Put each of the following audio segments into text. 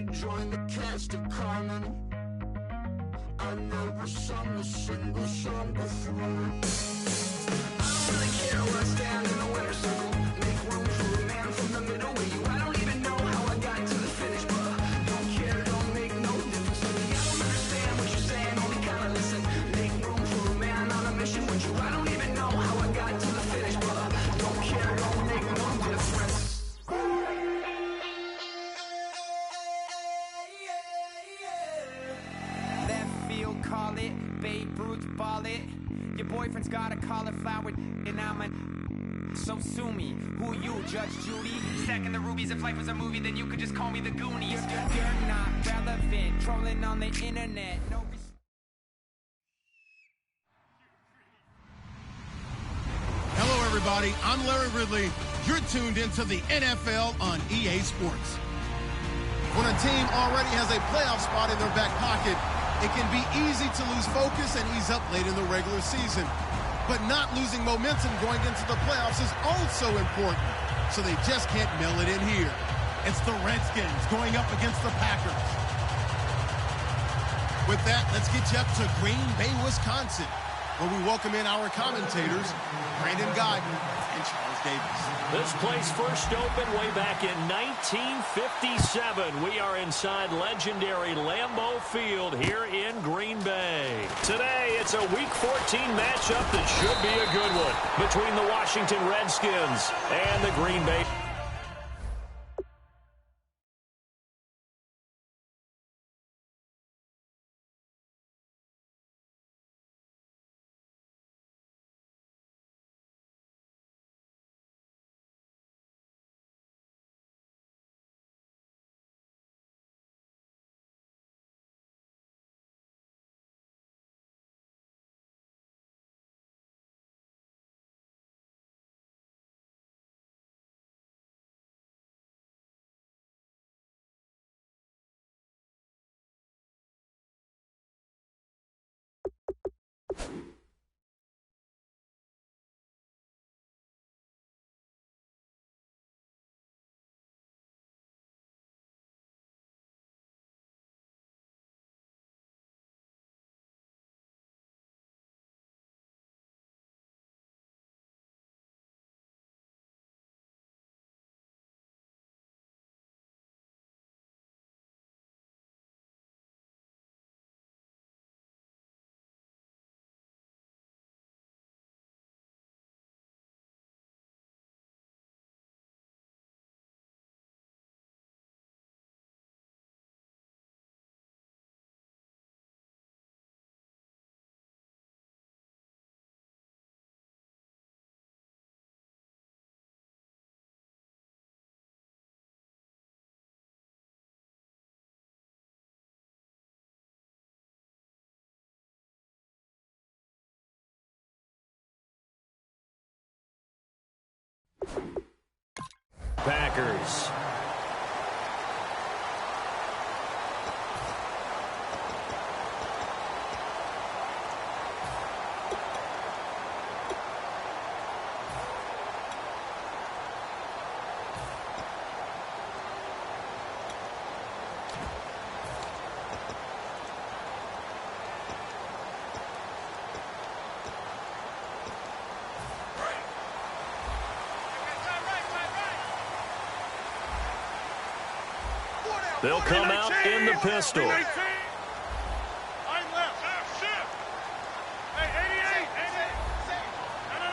to join the cast of Carmen. I never sung a single song before. I don't really care where I stand in the winner's circle. Make room for a man from the middle with you. I don't even know how I got to the finish, but don't care, don't make no difference to me. I don't understand what you're saying, only kinda listen. Make room for a man on a mission with you. I don't even know how I got to the finish, but don't care, don't make no difference. Left field, call it. Babe Ruth, ball it. Your boyfriend's got a cauliflower, and I'm a... So sue me. Who you, Judge Judy? Stacking the rubies. If life was a movie, then you could just call me the Goonies. You're not relevant. Trolling on the internet. No. Hello, everybody. I'm Larry Ridley. You're tuned into the NFL on EA Sports. When a team already has a playoff spot in their back pocket, it can be easy to lose focus and ease up late in the regular season. But not losing momentum going into the playoffs is also important, so they just can't mail it in here. It's the Redskins going up against the Packers. With that, let's get you up to Green Bay, Wisconsin, where we welcome in our commentators, Brandon Guyton and Charles Davis. This place first opened way back in 1957. We are inside legendary Lambeau Field here in Green Bay. Today, it's a Week 14 matchup that should be a good one between the Washington Redskins and the Green Bay. Packers. They'll come out in the pistol.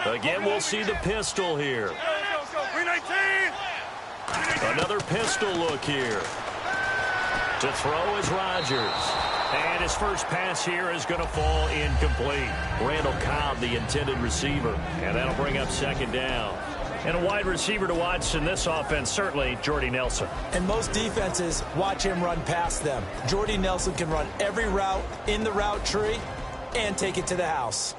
Again, we'll see the pistol here. Another pistol look here. To throw is Rodgers. And his first pass here is going to fall incomplete. Randall Cobb, the intended receiver. And that'll bring up second down. And a wide receiver to watch in this offense, certainly Jordy Nelson. And most defenses watch him run past them. Jordy Nelson can run every route in the route tree and take it to the house.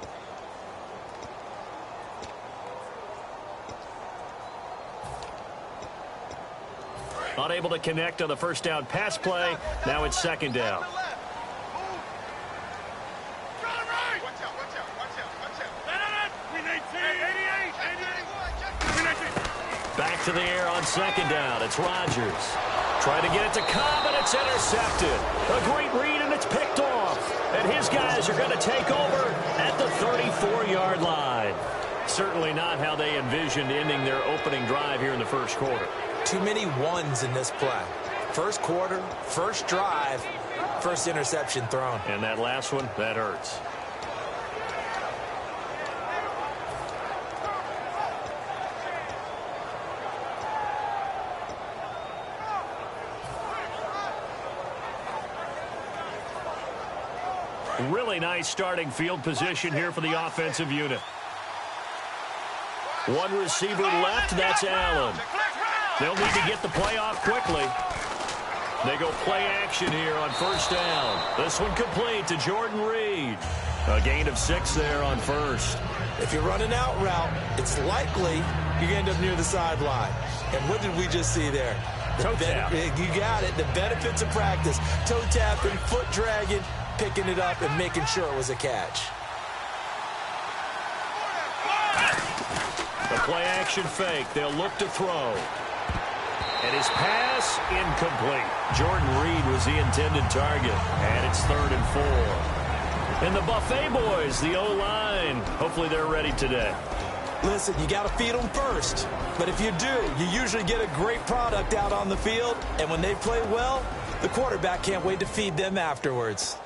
Unable to connect on the first down pass play. Now it's second down. Back to the air on second down. It's Rodgers. Trying to get it to Cobb, and it's intercepted. A great read, and it's picked off. And his guys are going to take over at the 34-yard line. Certainly not how they envisioned ending their opening drive here in the first quarter. Too many ones in this play. First quarter, first drive, first interception thrown. And that last one, that hurts. Really nice starting field position here for the offensive unit. One receiver left, that's Allen. They'll need to get the play off quickly. They go play action here on first down. This one complete to Jordan Reed. A gain of 6 there on first. If you run an out route, it's likely you end up near the sideline. And what did we just see there? Toe tap. You got it. The benefits of practice. Toe tapping, foot dragging, picking it up, and making sure it was a catch. The play action fake. They'll look to throw. And his pass incomplete. Jordan Reed was the intended target. And it's 3rd and 4. And the Buffet boys, the O-line, hopefully they're ready today. Listen, you got to feed them first. But if you do, you usually get a great product out on the field. And when they play well, the quarterback can't wait to feed them afterwards.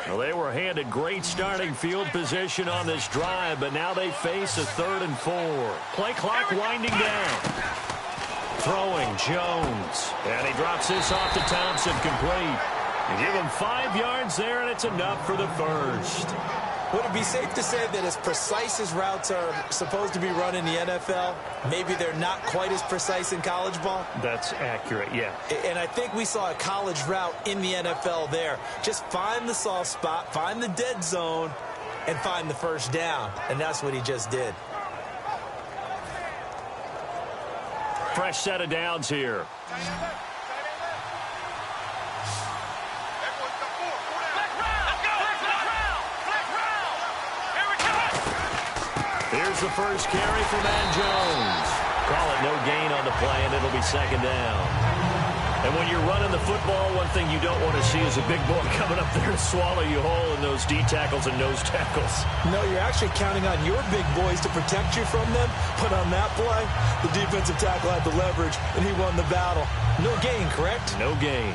Well, they were handed great starting field position on this drive, but now they face a 3rd and 4. Play clock winding down. Throwing Jones. And he drops this off to Thompson, complete. They give him 5 yards there, and it's enough for the first. Would it be safe to say that as precise as routes are supposed to be run in the NFL, maybe they're not quite as precise in college ball? That's accurate, yeah. And I think we saw a college route in the NFL there. Just find the soft spot, find the dead zone, and find the first down. And that's what he just did. Fresh set of downs here. Here's the first carry for Matt Jones. Call it no gain on the play, and it'll be 2nd down. And when you're running the football, one thing you don't want to see is a big boy coming up there and swallow you whole in those D tackles and nose tackles. No, you're actually counting on your big boys to protect you from them. But on that play, the defensive tackle had the leverage, and he won the battle. No gain, correct? No gain.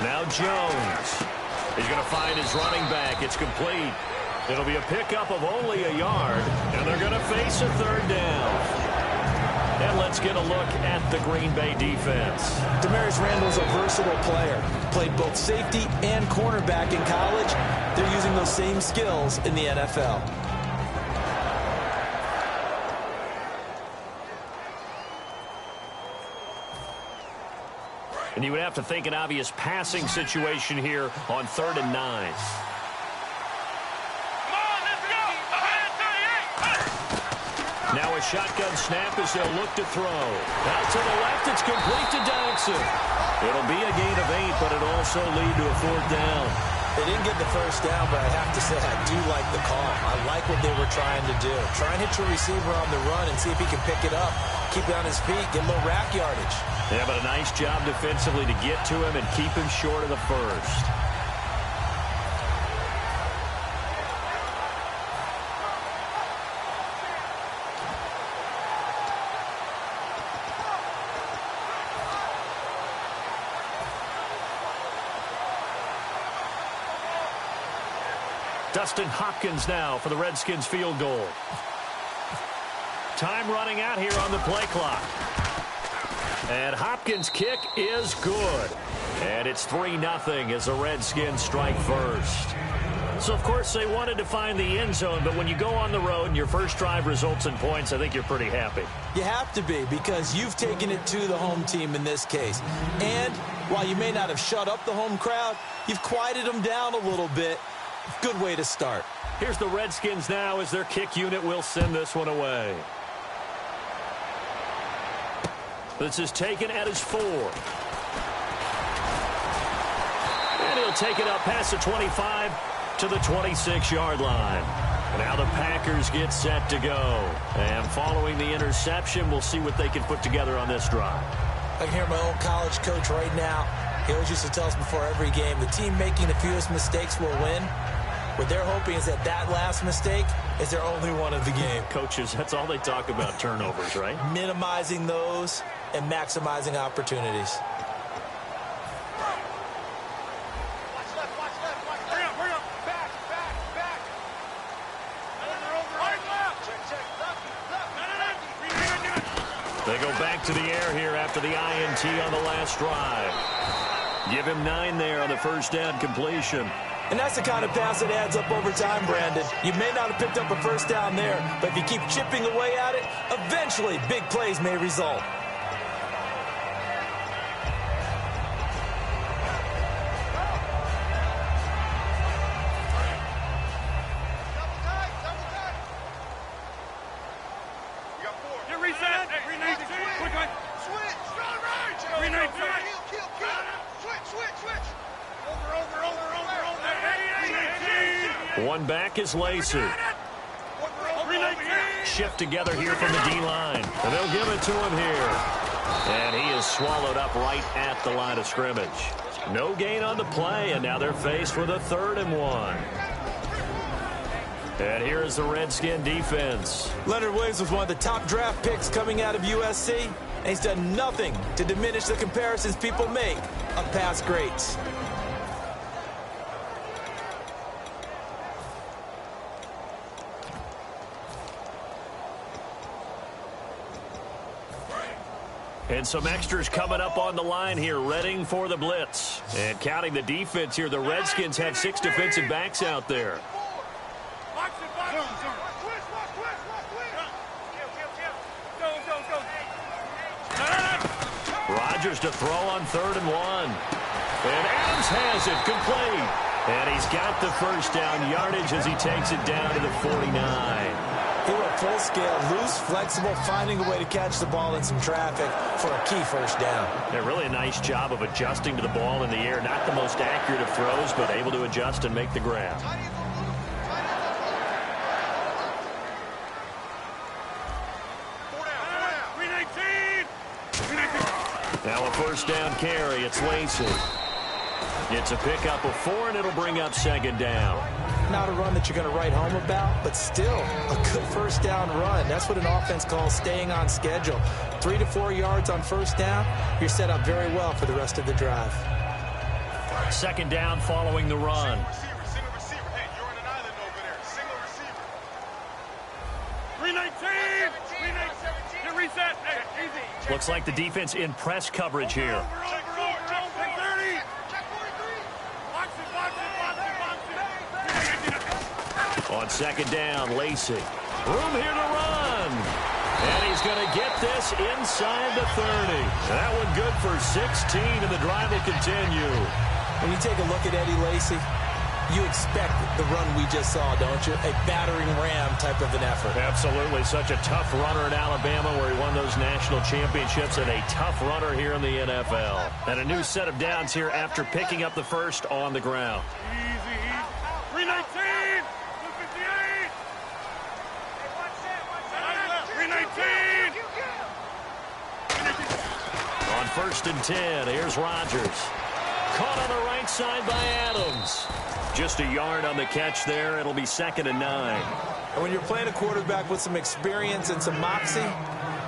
Now Jones. He's going to find his running back. It's complete. It'll be a pickup of only a yard, and they're going to face a 3rd down. And let's get a look at the Green Bay defense. Demarius Randall's a versatile player. Played both safety and cornerback in college. They're using those same skills in the NFL. And you would have to think an obvious passing situation here on 3rd and 9. Now a shotgun snap as they'll look to throw. Out to the left, it's complete to Dodson. It'll be a gain of 8, but it'll also lead to a 4th down. They didn't get the first down, but I have to say I do like the call. I like what they were trying to do. Try and hit your receiver on the run and see if he can pick it up. Keep it on his feet, get a little rack yardage. Yeah, but a nice job defensively to get to him and keep him short of the first. Dustin Hopkins now for the Redskins field goal. Time running out here on the play clock. And Hopkins' kick is good. And it's 3-0 as the Redskins strike first. So, of course, they wanted to find the end zone, but when you go on the road and your first drive results in points, I think you're pretty happy. You have to be, because you've taken it to the home team in this case. And while you may not have shut up the home crowd, you've quieted them down a little bit. Good way to start. Here's the Redskins now as their kick unit will send this one away. This is taken at his 4. And he'll take it up past the 25 to the 26-yard line. Now the Packers get set to go. And following the interception, we'll see what they can put together on this drive. I can hear my old college coach right now. He always used to tell us before every game, the team making the fewest mistakes will win. What they're hoping is that last mistake is their only one of the game. Coaches, that's all they talk about, turnovers, right? Minimizing those and maximizing opportunities. They go back to the air here after the INT on the last drive. Give him 9 there on the first down completion. And that's the kind of pass that adds up over time, Brandon. You may not have picked up a first down there, but if you keep chipping away at it, eventually big plays may result. One back is Lacey. Shift together here from the D-line. And they'll give it to him here. And he is swallowed up right at the line of scrimmage. No gain on the play, and now they're faced with a 3rd and 1. And here is the Redskin defense. Leonard Williams was one of the top draft picks coming out of USC, and he's done nothing to diminish the comparisons people make of past greats. And some extras coming up on the line here, readying for the blitz. And counting the defense here, the Redskins have 6 defensive backs out there. Rodgers to throw on 3rd and 1. And Adams has it, complete. And he's got the first down yardage as he takes it down to the 49. He went full scale, loose, flexible, finding a way to catch the ball in some traffic for a key first down. Yeah, really a nice job of adjusting to the ball in the air. Not the most accurate of throws, but able to adjust and make the grab. Now a first down carry. It's Lacey. It's a pickup of 4, and it'll bring up 2nd down. Not a run that you're going to write home about, but still a good first down run. That's what an offense calls staying on schedule. 3 to 4 yards on first down, you're set up very well for the rest of the drive. 2nd down following the run. Single receiver. Hey, you're on an island over there. Single receiver. 319. 319. Get reset. Hey, easy. Looks like the defense in press coverage here. On 2nd down, Lacey. Room here to run. And he's going to get this inside the 30. That one good for 16, and the drive will continue. When you take a look at Eddie Lacey, you expect the run we just saw, don't you? A battering ram type of an effort. Absolutely. Such a tough runner in Alabama where he won those national championships, and a tough runner here in the NFL. And a new set of downs here after picking up the first on the ground. Easy. 319. 319. On 1st and 10, here's Rodgers. Caught on the right side by Adams. Just a yard on the catch there. It'll be 2nd and 9. And when you're playing a quarterback with some experience and some moxie,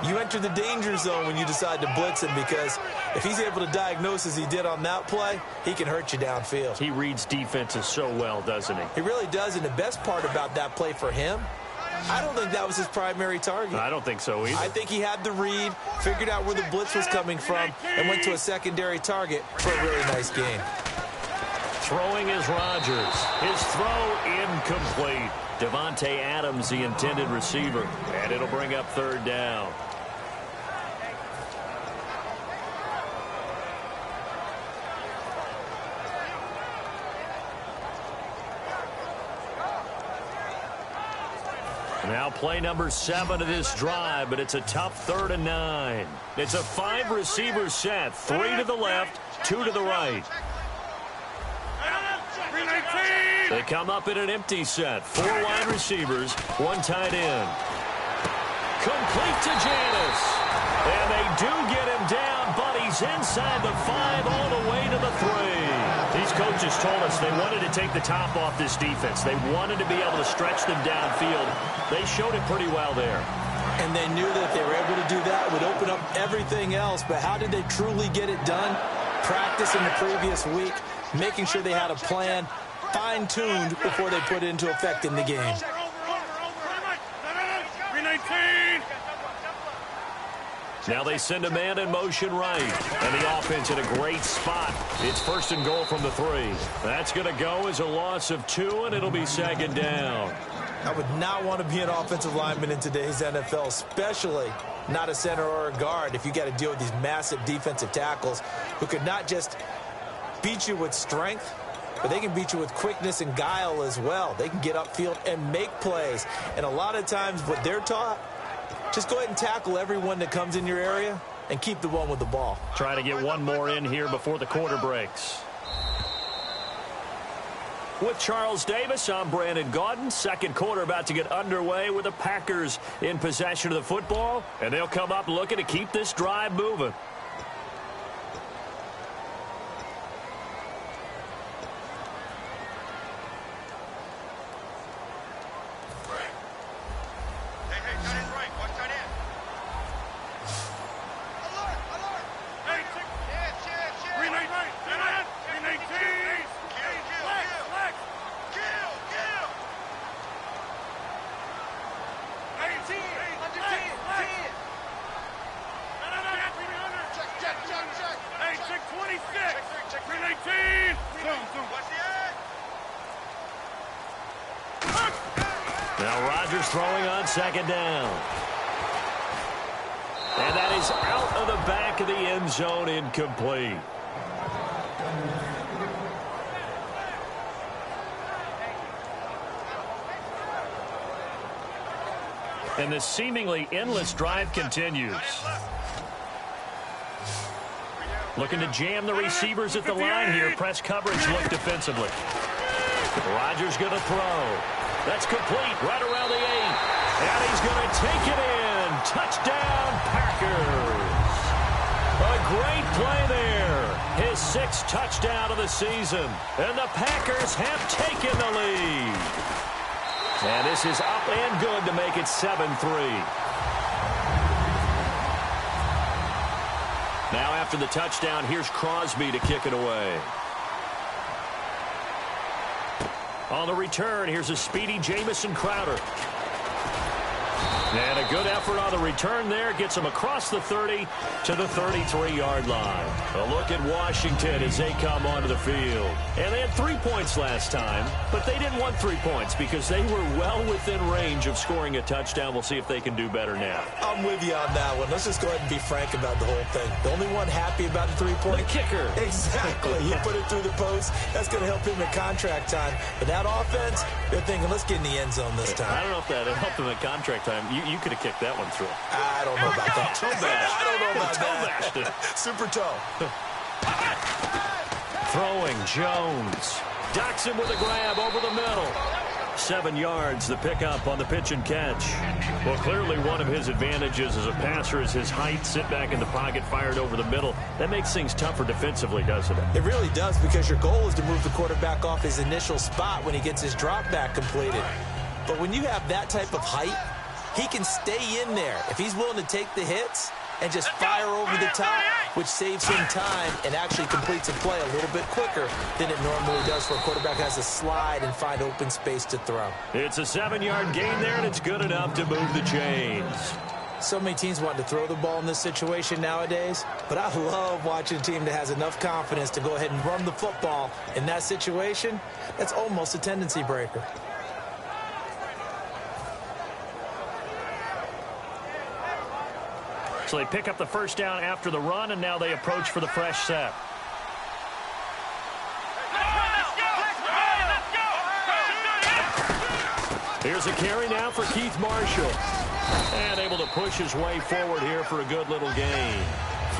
you enter the danger zone when you decide to blitz him, because if he's able to diagnose as he did on that play, he can hurt you downfield. He reads defenses so well, doesn't he? He really does, and the best part about that play for him, I don't think that was his primary target. I don't think so either. I think he had the read, figured out where the blitz was coming from, and went to a secondary target for a really nice gain. Throwing is Rodgers. His throw incomplete. Devontae Adams, the intended receiver. And it'll bring up 3rd down. Now play number 7 of this drive, but it's a tough 3rd and 9. It's a 5-receiver set, 3 to the left, 2 to the right. They come up in an empty set, 4 wide receivers, 1 tight end. Complete to Janis. And they do get him down, but he's inside the 5 all the way to the 3. These coaches told us they wanted to take the top off this defense. They wanted to be able to stretch them downfield. They showed it pretty well there. And they knew that if they were able to do that, it would open up everything else. But how did they truly get it done? Practice in the previous week, making sure they had a plan, fine-tuned before they put it into effect in the game. Now they send a man in motion right. And the offense in a great spot. It's 1st and goal from the 3. That's going to go as a loss of 2, and it'll be 2nd down. I would not want to be an offensive lineman in today's NFL, especially not a center or a guard, if you got to deal with these massive defensive tackles who could not just beat you with strength, but they can beat you with quickness and guile as well. They can get upfield and make plays. And a lot of times what they're taught, just go ahead and tackle everyone that comes in your area and keep the one with the ball. Try to get one more in here before the quarter breaks. With Charles Davis, I'm Brandon Gaudin. 2nd quarter about to get underway with the Packers in possession of the football. And they'll come up looking to keep this drive moving. Now Rodgers throwing on 2nd down. And that is out of the back of the end zone, incomplete. And the seemingly endless drive continues. Looking to jam the receivers at the line here. Press coverage look defensively. Rodgers going to throw. That's complete right around the 8. And he's going to take it in. Touchdown, Packers. A great play there. His 6th touchdown of the season. And the Packers have taken the lead. And this is up and good to make it 7-3. Now after the touchdown, here's Crosby to kick it away. On the return, here's a speedy Jamison Crowder. And a good effort on the return there. Gets him across the 30 to the 33-yard line. A look at Washington as they come onto the field. And they had 3 points last time, but they didn't want 3 points because they were well within range of scoring a touchdown. We'll see if they can do better now. I'm with you on that one. Let's just go ahead and be frank about the whole thing. The only one happy about the 3-point? The kicker. Exactly. He put it through the post. That's going to help him at contract time. But that offense, they're thinking, let's get in the end zone this time. I don't know if that helped him at contract time. You could have kicked that one through. I don't know about that. I don't know about that. Super toe. Throwing Jones. Docks him with a grab over the middle. 7 yards, the pickup on the pitch and catch. Well, clearly one of his advantages as a passer is his height. Sit back in the pocket, fired over the middle. That makes things tougher defensively, doesn't it? It really does, because your goal is to move the quarterback off his initial spot when he gets his drop back completed. But when you have that type of height, he can stay in there if he's willing to take the hits and just fire over the top, which saves him time and actually completes a play a little bit quicker than it normally does for a quarterback has to slide and find open space to throw. It's a 7-yard gain there, and it's good enough to move the chains. So many teams want to throw the ball in this situation nowadays, but I love watching a team that has enough confidence to go ahead and run the football in that situation. That's almost a tendency breaker. So they pick up the first down after the run, and now they approach for the fresh set. Here's a carry now for Keith Marshall. And able to push his way forward here for a good little gain.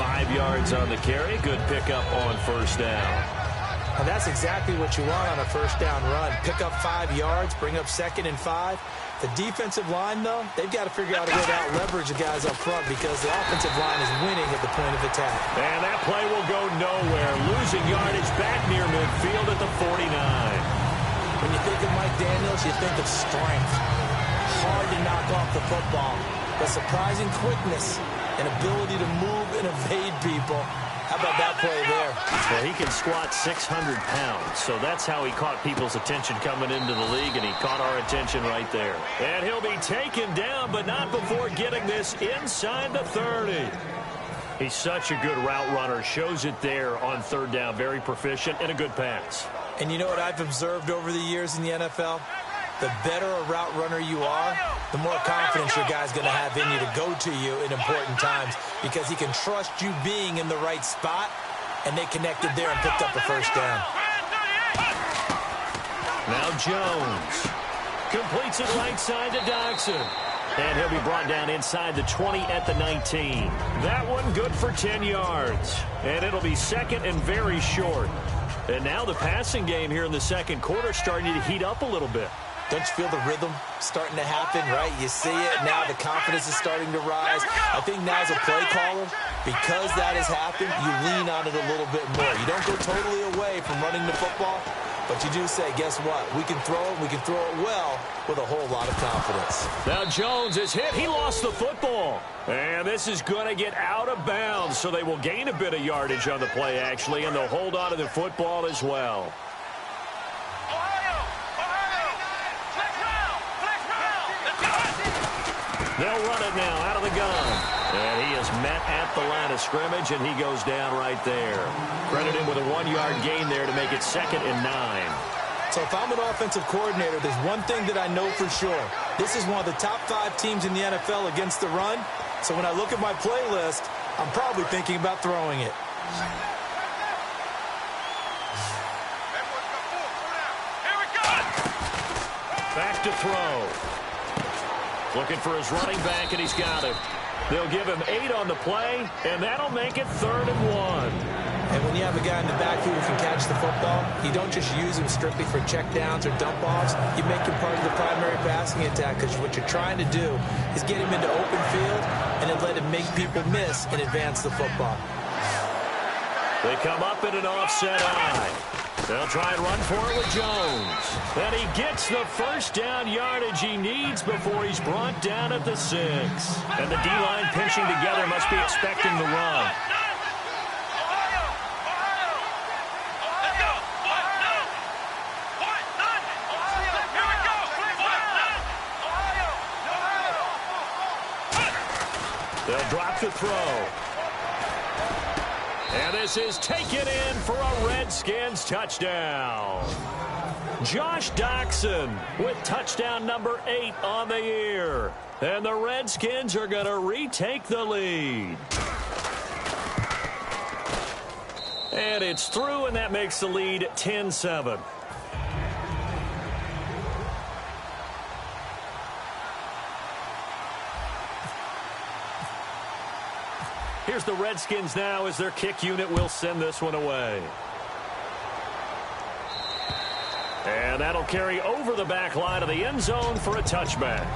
5 yards on the carry. Good pickup on first down. And that's exactly what you want on a first down run. Pick up 5 yards, bring up 2nd and 5. The defensive line, though, they've got to figure out a way to out-leverage the guys up front because the offensive line is winning at the point of attack. And that play will go nowhere. Losing yardage back near midfield at the 49. When you think of Mike Daniels, you think of strength. Hard to knock off the football, but surprising quickness and ability to move and evade people. How about that play there? Well, he can squat 600 pounds, so that's how he caught people's attention coming into the league, and he caught our attention right there. And he'll be taken down, but not before getting this inside the 30. He's such a good route runner. Shows it there on third down. Very proficient and a good pass. And you know what I've observed over the years in the NFL? The better a route runner you are, the more confidence your guy's going to have in you to go to you in important times because he can trust you being in the right spot, and they connected there and picked up a first down. Now Jones completes it right side to Dodson. And he'll be brought down inside the 20 at the 19. That one good for 10 yards. And it'll be second and very short. And now the passing game here in the second quarter starting to heat up a little bit. Don't you feel the rhythm starting to happen, right? You see it. Now the confidence is starting to rise. I think now as a play caller, because that has happened, you lean on it a little bit more. You don't go totally away from running the football, but you do say, guess what? We can throw it. We can throw it well with a whole lot of confidence. Now Jones is hit. He lost the football. And this is going to get out of bounds, so they will gain a bit of yardage on the play, actually, and they'll hold on to the football as well. They'll run it now out of the gun. And he is met at the line of scrimmage, and he goes down right there. Credit him with a 1-yard gain there to make it 2nd and 9. So if I'm an offensive coordinator, there's one thing that I know for sure. This is one of the top 5 teams in the NFL against the run. So when I look at my playlist, I'm probably thinking about throwing it. Back to throw. Looking for his running back, and he's got it. They'll give him 8 on the play, and that'll make it 3rd and 1. And when you have a guy in the backfield who can catch the football, you don't just use him strictly for checkdowns or dump-offs. You make him part of the primary passing attack because what you're trying to do is get him into open field and then let him make people miss and advance the football. They come up in an offset eye. They'll try and run for it with Jones. And he gets the first down yardage he needs before he's brought down at the 6. And the D-line pinching together must be expecting the run. They'll drop the throw. And this is taken in for a Redskins touchdown. Josh Doctson with touchdown number 8 on the year. And the Redskins are going to retake the lead. And it's through, and that makes the lead 10-7. Here's the Redskins now as their kick unit will send this one away. And that'll carry over the back line of the end zone for a touchback.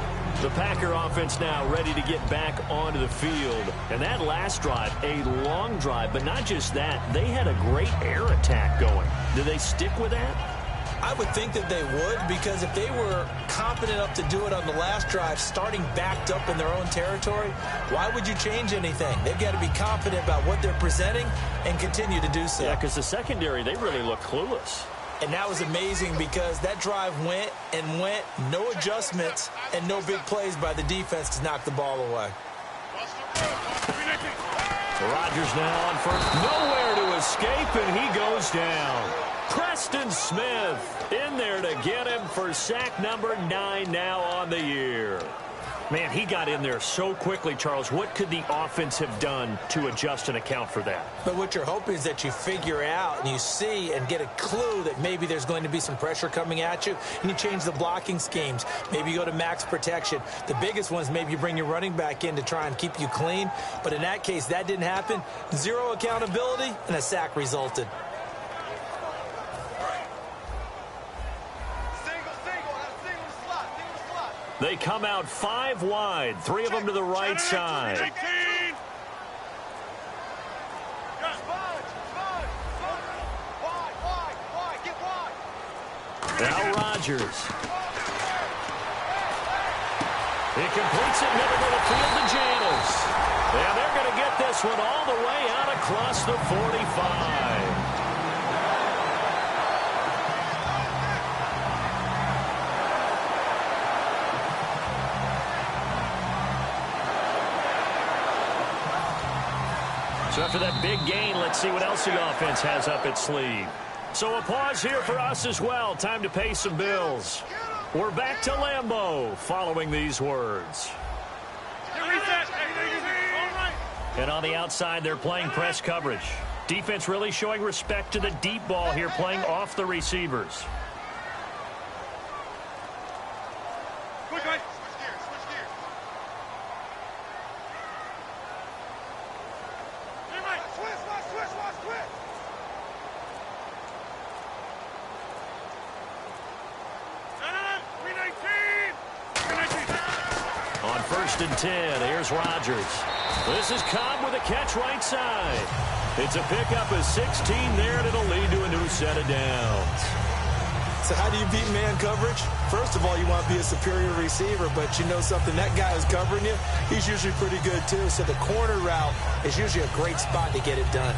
The Packer offense now ready to get back onto the field. And that last drive, a long drive, but not just that. They had a great air attack going. Do they stick with that? I would think that they would, because if they were confident enough to do it on the last drive, starting backed up in their own territory, why would you change anything? They've got to be confident about what they're presenting and continue to do so. Yeah, because the secondary, they really look clueless. And that was amazing because that drive went and went, no adjustments and no big plays by the defense to knock the ball away. Rodgers now on first. Nowhere to escape, and he goes down. Preston Smith in there to get him for sack number 9 now on the year. Man, he got in there so quickly, Charles. What could the offense have done to adjust and account for that? But what you're hoping is that you figure out and you see and get a clue that maybe there's going to be some pressure coming at you, and you change the blocking schemes. Maybe you go to max protection. The biggest one is maybe you bring your running back in to try and keep you clean. But in that case, that didn't happen. Zero accountability, and a sack resulted. They come out 5 wide, 3 of them to the right side. Now Rodgers. He completes it middle of the field to Janis. And they're going to get this one all the way out across the 45. So after that big gain, let's see what else the offense has up its sleeve. So a pause here for us as well. Time to pay some bills. We're back to Lambeau following these words. And on the outside, they're playing press coverage. Defense really showing respect to the deep ball here, playing off the receivers. On 1st and 10, here's Rodgers. This is Cobb with a catch right side. It's a pickup of 16 there, and it'll lead to a new set of downs. So how do you beat man coverage? First of all, you want to be a superior receiver, but you know something, that guy who's covering you, he's usually pretty good too. So the corner route is usually a great spot to get it done.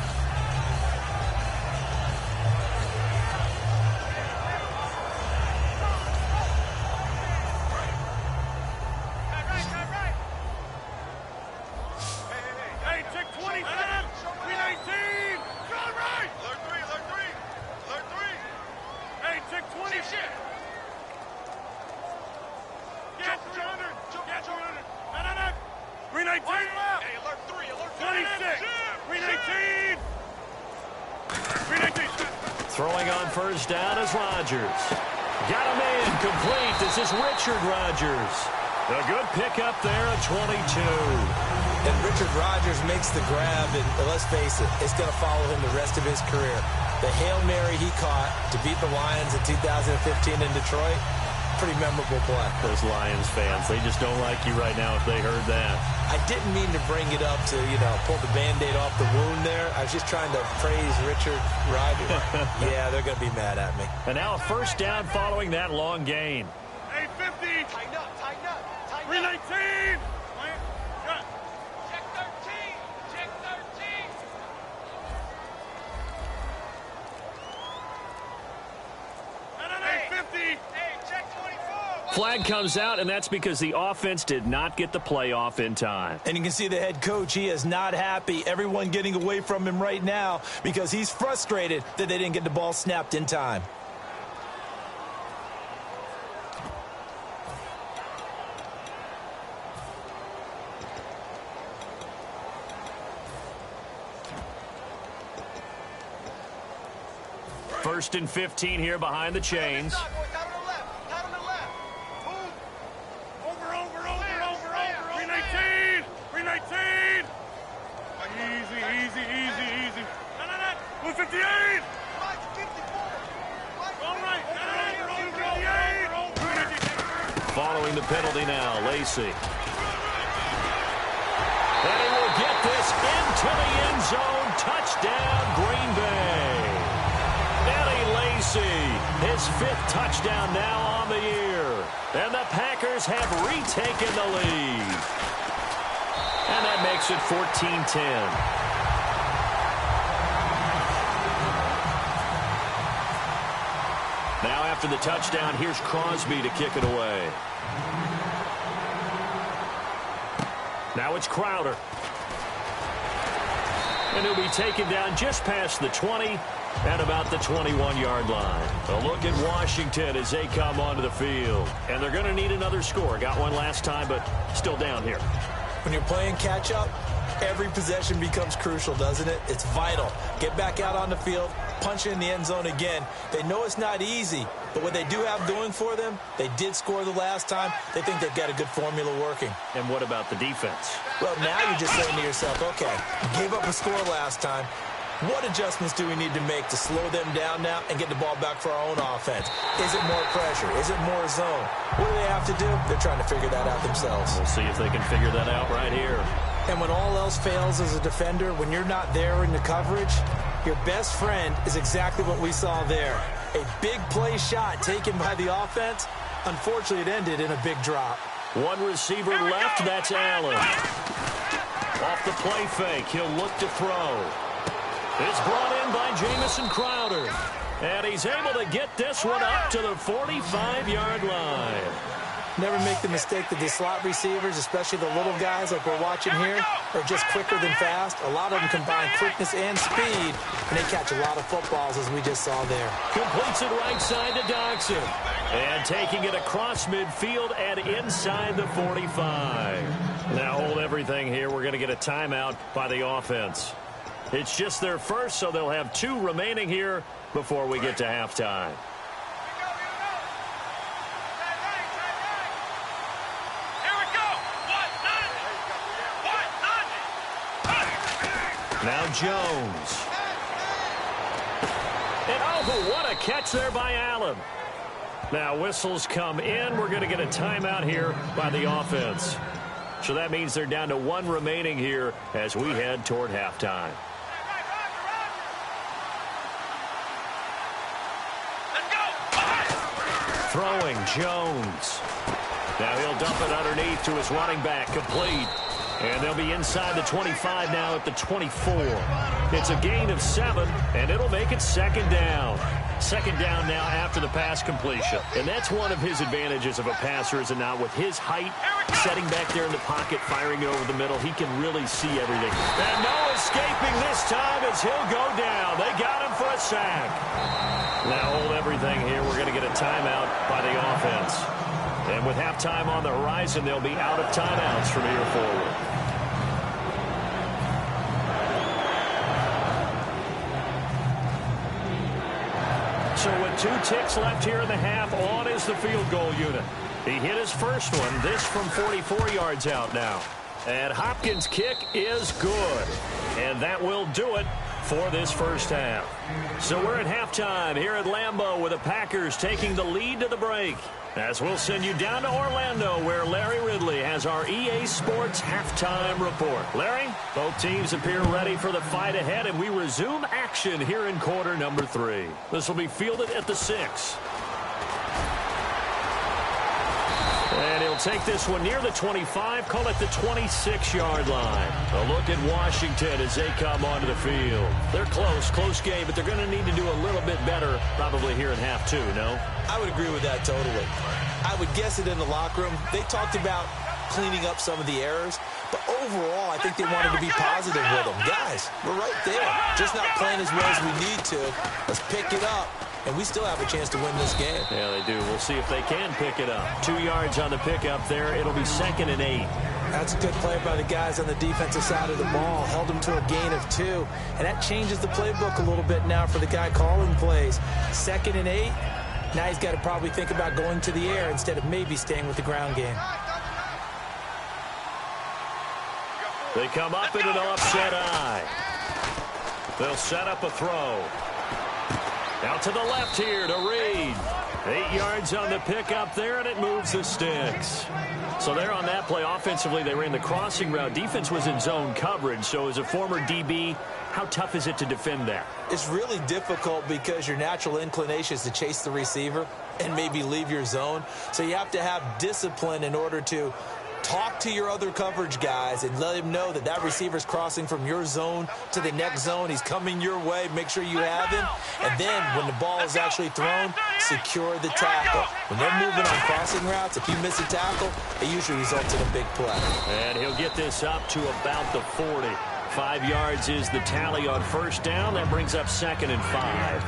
Throwing on 1st down is Rodgers. Got a man complete. This is Richard Rodgers. A good pickup there at 22. And Richard Rodgers makes the grab, and let's face it, it's going to follow him the rest of his career. The Hail Mary he caught to beat the Lions in 2015 in Detroit, pretty memorable play. Those Lions fans, they just don't like you right now if they heard that. I didn't mean to bring it up to, pull the Band-Aid off the wound there. I was just trying to praise Richard Rodgers. Yeah, they're going to be mad at me. And now a 1st down following that long gain. 850. Tighten up, tighten up, tighten up. 319. Check 13. Check 13. Flag comes out, and that's because the offense did not get the play off in time. And you can see the head coach, he is not happy. Everyone getting away from him right now because he's frustrated that they didn't get the ball snapped in time. First and 15 here behind the chains. Easy. 158. Following the penalty now, Lacey. And he will get this into the end zone. Touchdown, Green Bay. Eddie Lacy, his 5th touchdown now on the year. And the Packers have retaken the lead. And that makes it 14-10. Now after the touchdown, here's Crosby to kick it away. Now it's Crowder. And he'll be taken down just past the 20 at about the 21-yard line. A look at Washington as they come onto the field. And they're going to need another score. Got one last time, but still down here. When you're playing catch-up, every possession becomes crucial, doesn't it? It's vital. Get back out on the field, punch in the end zone again. They know it's not easy, but what they do have going for them, they did score the last time. They think they've got a good formula working. And what about the defense? Well, now you're just saying to yourself, okay, gave up a score last time. What adjustments do we need to make to slow them down now and get the ball back for our own offense? Is it more pressure? Is it more zone? What do they have to do? They're trying to figure that out themselves. We'll see if they can figure that out right here. And when all else fails as a defender, when you're not there in the coverage, your best friend is exactly what we saw there. A big play shot taken by the offense. Unfortunately, it ended in a big drop. One receiver left, that's Allen. Off the play fake, he'll look to throw. It's brought in by Jamison Crowder. And he's able to get this one up to the 45-yard line. Never make the mistake that the slot receivers, especially the little guys like we're watching here, are just quicker than fast. A lot of them combine quickness and speed, and they catch a lot of footballs, as we just saw there. Completes it right side to Dodson. And taking it across midfield and inside the 45. Now hold everything here. We're going to get a timeout by the offense. It's just their first, so they'll have 2 remaining here before we get to halftime. Now Jones. And oh, what a catch there by Allen. Now whistles come in. We're going to get a timeout here by the offense. So that means they're down to 1 remaining here as we head toward halftime. Throwing Jones. Now he'll dump it underneath to his running back, complete. And they'll be inside the 25 now at the 24. It's a gain of 7, and it'll make it second down. Second down now after the pass completion. And that's one of his advantages of a passer, is it not? With his height, setting back there in the pocket, firing over the middle, he can really see everything. And no escaping this time as he'll go down. They got him for a sack. Now hold everything here. We're going to get a timeout by the offense. And with halftime on the horizon, they'll be out of timeouts from here forward. So with 2 ticks left here in the half, on is the field goal unit. He hit his first one, this from 44 yards out now. And Hopkins' kick is good. And that will do it for this first half. So we're at halftime here at Lambeau with the Packers taking the lead to the break. As we'll send you down to Orlando, where Larry Ridley has our EA Sports halftime report. Larry, both teams appear ready for the fight ahead, and we resume action here in quarter number 3. This will be fielded at the 6. And he'll take this one near the 25, call it the 26-yard line. A look at Washington as they come onto the field. They're close game, but they're going to need to do a little bit better probably here in half 2, no? I would agree with that totally. I would guess it in the locker room. They talked about cleaning up some of the errors, but overall, I think they wanted to be positive with them. Guys, we're right there. Just not playing as well as we need to. Let's pick it up. And we still have a chance to win this game. Yeah, they do. We'll see if they can pick it up. 2 yards on the pickup there. It'll be 2nd and 8. That's a good play by the guys on the defensive side of the ball. Held them to a gain of 2. And that changes the playbook a little bit now for the guy calling plays. 2nd and 8. Now he's got to probably think about going to the air instead of maybe staying with the ground game. They come up in an offset eye. They'll set up a throw. Out to the left here to Reed. 8 yards on the pickup there, and it moves the sticks. So there on that play, offensively, they ran the crossing route. Defense was in zone coverage. So as a former DB, how tough is it to defend that? It's really difficult because your natural inclination is to chase the receiver and maybe leave your zone. So you have to have discipline in order to talk to your other coverage guys and let him know that that receiver's crossing from your zone to the next zone. He's coming your way. Make sure you have him. And then when the ball is actually thrown, secure the tackle. When they're moving on crossing routes, if you miss a tackle, it usually results in a big play. And he'll get this up to about the 40. 5 yards is the tally on first down. That brings up 2nd and 5.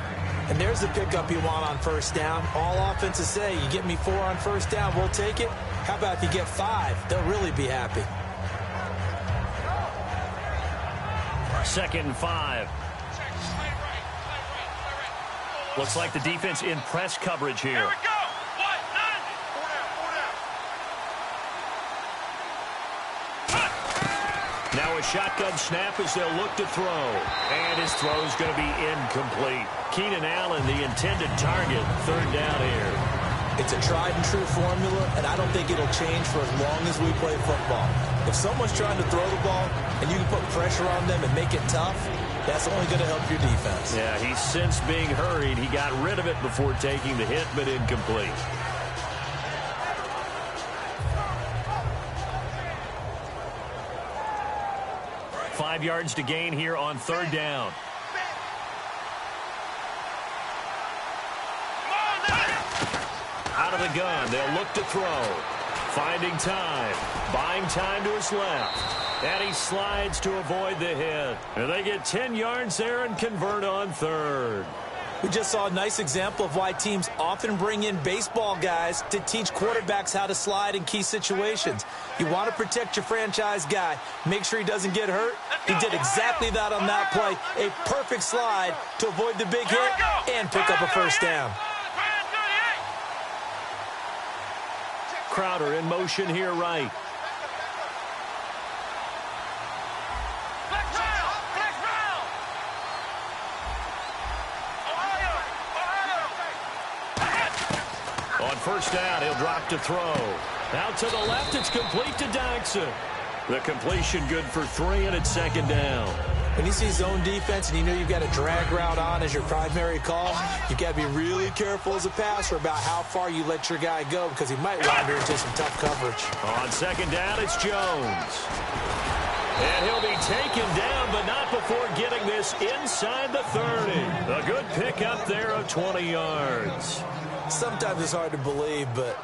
And there's the pickup you want on first down. All offenses say, you get me 4 on first down, we'll take it. How about if you get 5? They'll really be happy. 2nd and 5. Looks like the defense in press coverage here. Here we go. What? 90. Now a shotgun snap as they'll look to throw. And his throw is going to be incomplete. Keenan Allen, the intended target, 3rd down here. It's a tried-and-true formula, and I don't think it'll change for as long as we play football. If someone's trying to throw the ball and you can put pressure on them and make it tough, that's only going to help your defense. Yeah, he's since being hurried. He got rid of it before taking the hit, but incomplete. Five yards to gain here on 3rd down. Out of the gun, they'll look to throw. Finding time, buying time to his left. And he slides to avoid the hit. And they get 10 yards there and convert on 3rd. We just saw a nice example of why teams often bring in baseball guys to teach quarterbacks how to slide in key situations. You want to protect your franchise guy. Make sure he doesn't get hurt. He did exactly that on that play. A perfect slide to avoid the big hit and pick up a first down. Crowder in motion here right. On first down, he'll drop to throw. Out to the left, it's complete to Dodson. The completion good for 3, and it's 2nd down. When you see zone defense and you know you've got a drag route on as your primary call, you've got to be really careful as a passer about how far you let your guy go because he might wander into some tough coverage. On 2nd down, it's Jones. And he'll be taken down, but not before getting this inside the 30. A good pickup there of 20 yards. Sometimes it's hard to believe, but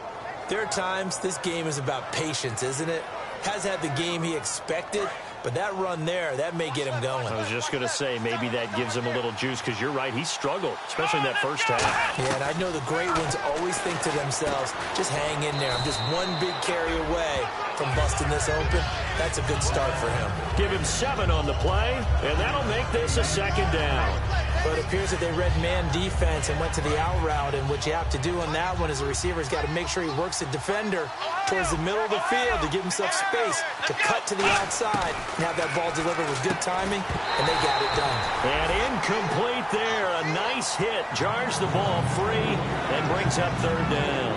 there are times this game is about patience, isn't it? Has had the game he expected, but that run there, that may get him going. I was just going to say, maybe that gives him a little juice, because you're right, he struggled, especially in that first half. Yeah, and I know the great ones always think to themselves, just hang in there. I'm just one big carry away from busting this open. That's a good start for him. Give him 7 on the play, and that'll make this a 2nd down. But it appears that they read man defense and went to the out route, and what you have to do on that one is the receiver's got to make sure he works the defender towards the middle of the field to give himself space to cut to the outside and have that ball delivered with good timing, and they got it done. And incomplete there. A nice hit. Jars the ball free and brings up 3rd down.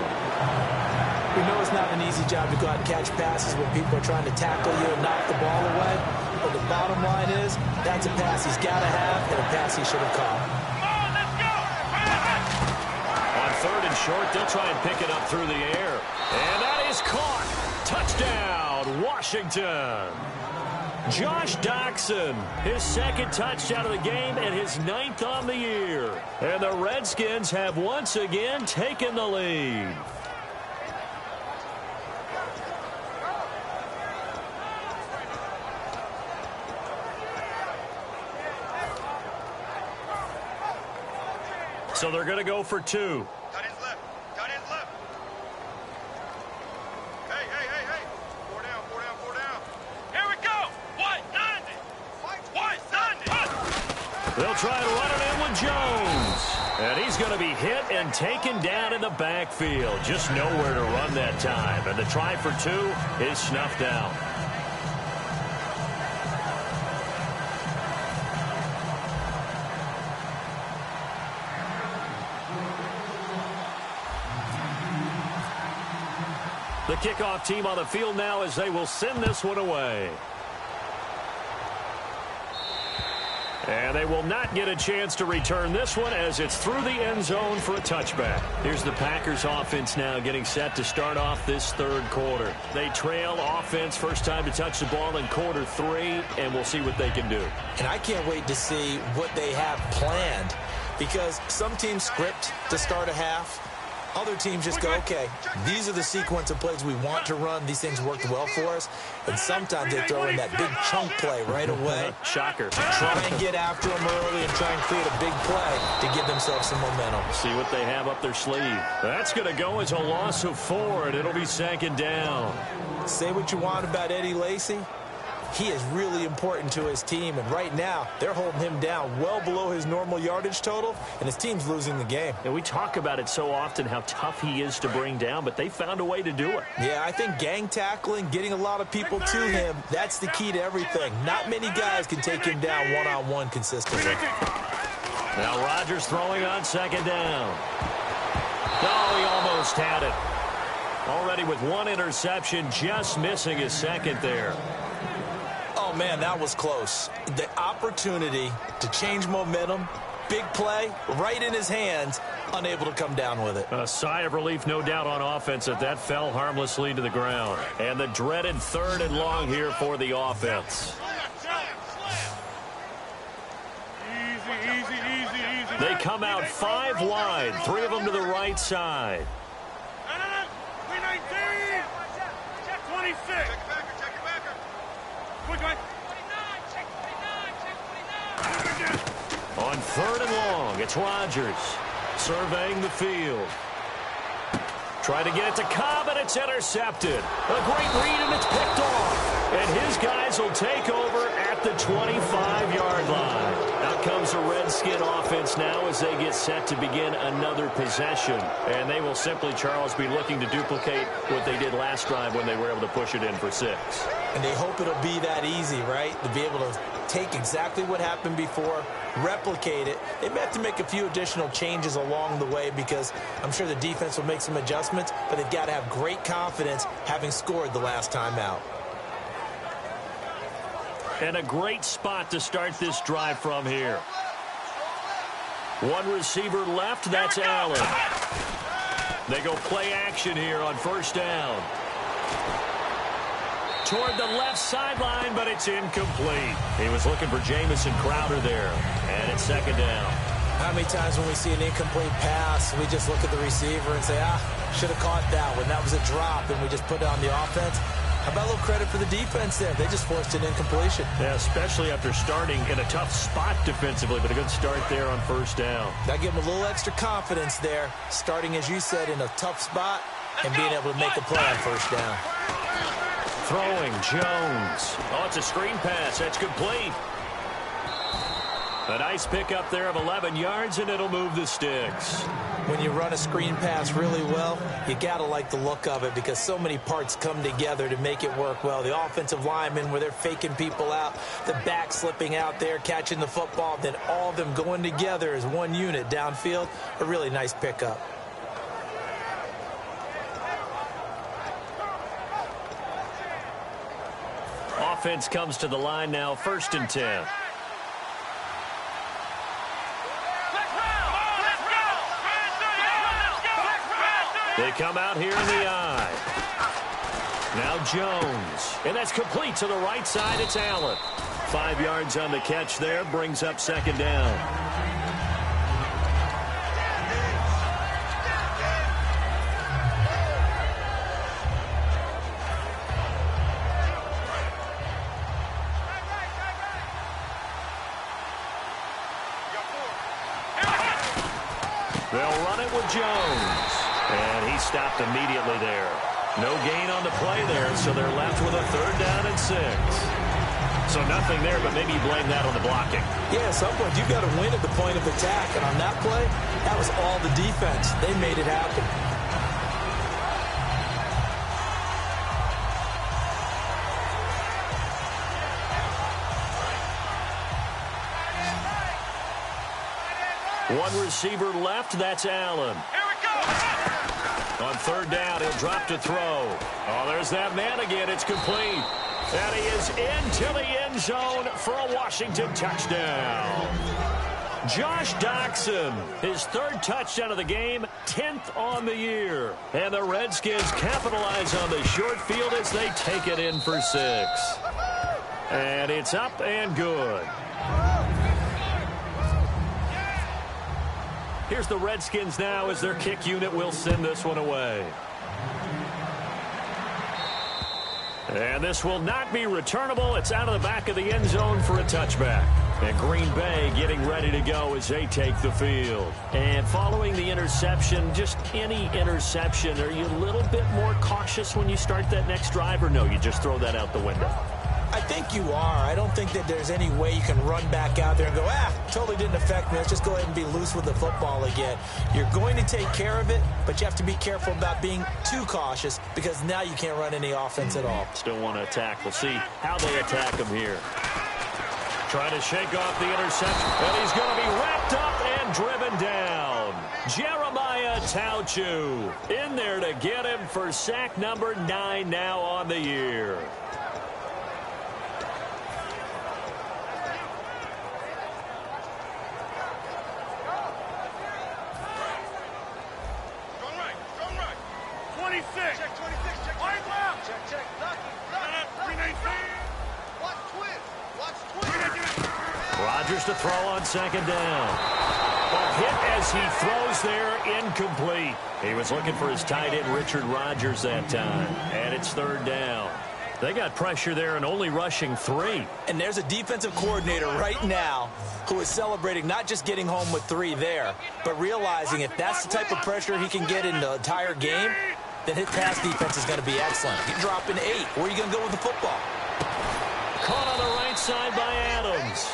We know it's not an easy job to go out and catch passes when people are trying to tackle you and knock the ball away. But the bottom line is, that's a pass he's got to have and a pass he should have caught. On 3rd and short, they'll try and pick it up through the air. And that is caught. Touchdown, Washington. Josh Doctson, his 2nd touchdown of the game and his 9th on the year. And the Redskins have once again taken the lead. So they're going to go for 2. Cut his left. Cut his left. Hey. 4 down, 4 down, 4 down. Here we go. What? 90. What? 90. They'll try to run it in with Jones. And he's going to be hit and taken down in the backfield. Just nowhere to run that time. And the try for 2 is snuffed out. The kickoff team on the field now as they will send this one away. And they will not get a chance to return this one as it's through the end zone for a touchback. Here's the Packers offense now getting set to start off this 3rd quarter. They trail offense first time to touch the ball in quarter 3, and we'll see what they can do. And I can't wait to see what they have planned because some teams script to start a half. Other teams just go, okay, these are the sequence of plays we want to run. These things worked well for us. And sometimes they throw in that big chunk play right away. Shocker. Try and get after them early and try and create a big play to give themselves some momentum. See what they have up their sleeve. That's going to go as a loss of 4, and it'll be 2nd down. Say what you want about Eddie Lacy. He is really important to his team, and right now they're holding him down well below his normal yardage total, and his team's losing the game. And we talk about it so often, how tough he is to bring down, but they found a way to do it. Yeah, I think gang tackling, getting a lot of people to him, that's the key to everything. Not many guys can take him down one-on-one consistently. Now Rodgers throwing on 2nd down. Oh, he almost had it. Already with 1 interception, just missing his 2nd there. Oh, man, that was close. The opportunity to change momentum, big play, right in his hands, unable to come down with it. A sigh of relief, no doubt, on offense that fell harmlessly to the ground. And the dreaded 3rd and long here for the offense. Easy. They come out 5 wide, 3 of them to the right side. No. 319. 26. Check your backer. Quick, guys. On 3rd and long, it's Rodgers surveying the field. Try to get it to Cobb, and it's intercepted. A great read, and it's picked off. And his guys will take over at the 25-yard line. Out comes the Redskin offense now as they get set to begin another possession. And they will simply, Charles, be looking to duplicate what they did last drive when they were able to push it in for 6. And they hope it'll be that easy, right? To be able to take exactly what happened before, replicate it. They may have to make a few additional changes along the way because I'm sure the defense will make some adjustments, but they've got to have great confidence having scored the last time out. And a great spot to start this drive from here. 1 receiver left, that's Allen. They go play action here on 1st down. Toward the left sideline, but it's incomplete. He was looking for Jamison Crowder there, and it's 2nd down. How many times when we see an incomplete pass, we just look at the receiver and say, should have caught that one. That was a drop, and we just put it on the offense. How about a little credit for the defense there? They just forced an incompletion. Yeah, especially after starting in a tough spot defensively, but a good start there on 1st down. Got to give them a little extra confidence there, starting, as you said, in a tough spot and being able to make a play on 1st down. Throwing, Jones. Oh, it's a screen pass. That's complete. A nice pickup there of 11 yards, and it'll move the sticks. When you run a screen pass really well, you got to like the look of it because so many parts come together to make it work well. The offensive linemen, where they're faking people out, the back slipping out there, catching the football, then all of them going together as one unit downfield. A really nice pickup. Offense comes to the line now, 1st and 10. They come out here in the eye. Now Jones. And that's complete to the right side. It's Allen. 5 yards on the catch there. Brings up 2nd down. They'll run it with Jones. And he stopped immediately there. No gain on the play there, so they're left with a 3rd down and 6. So nothing there, but maybe blame that on the blocking. Yeah, at some point you've got to win at the point of attack. And on that play, that was all the defense. They made it happen. One receiver left, that's Allen. Here we go. On 3rd down, he'll drop to throw. Oh, there's that man again. It's complete. And he is into the end zone for a Washington touchdown. Josh Doxson, his 3rd touchdown of the game, 10th on the year. And the Redskins capitalize on the short field as they take it in for 6. And it's up and good. Here's the Redskins now as their kick unit will send this one away. And this will not be returnable. It's out of the back of the end zone for a touchback. And Green Bay getting ready to go as they take the field. And following the interception, just any interception, are you a little bit more cautious when you start that next drive, or no, you just throw that out the window? I think you are. I don't think that there's any way you can run back out there and go, totally didn't affect me. Let's just go ahead and be loose with the football again. You're going to take care of it, but you have to be careful about being too cautious because now you can't run any offense at all. Still want to attack. We'll see how they attack him here. Trying to shake off the interception, and he's going to be wrapped up and driven down. Jeremiah Tauchu in there to get him for sack number 9 now on the year. Rodgers to throw on second down. A hit as he throws there, incomplete. He was looking for his tight end, Richard Rodgers, that time. And it's third down. They got pressure there and only rushing 3. And there's a defensive coordinator right now who is celebrating not just getting home with 3 there, but realizing if that's the type of pressure he can get in the entire game, then his pass defense is going to be excellent. You're dropping 8. Where are you going to go with the football? Caught on the right side by Adams.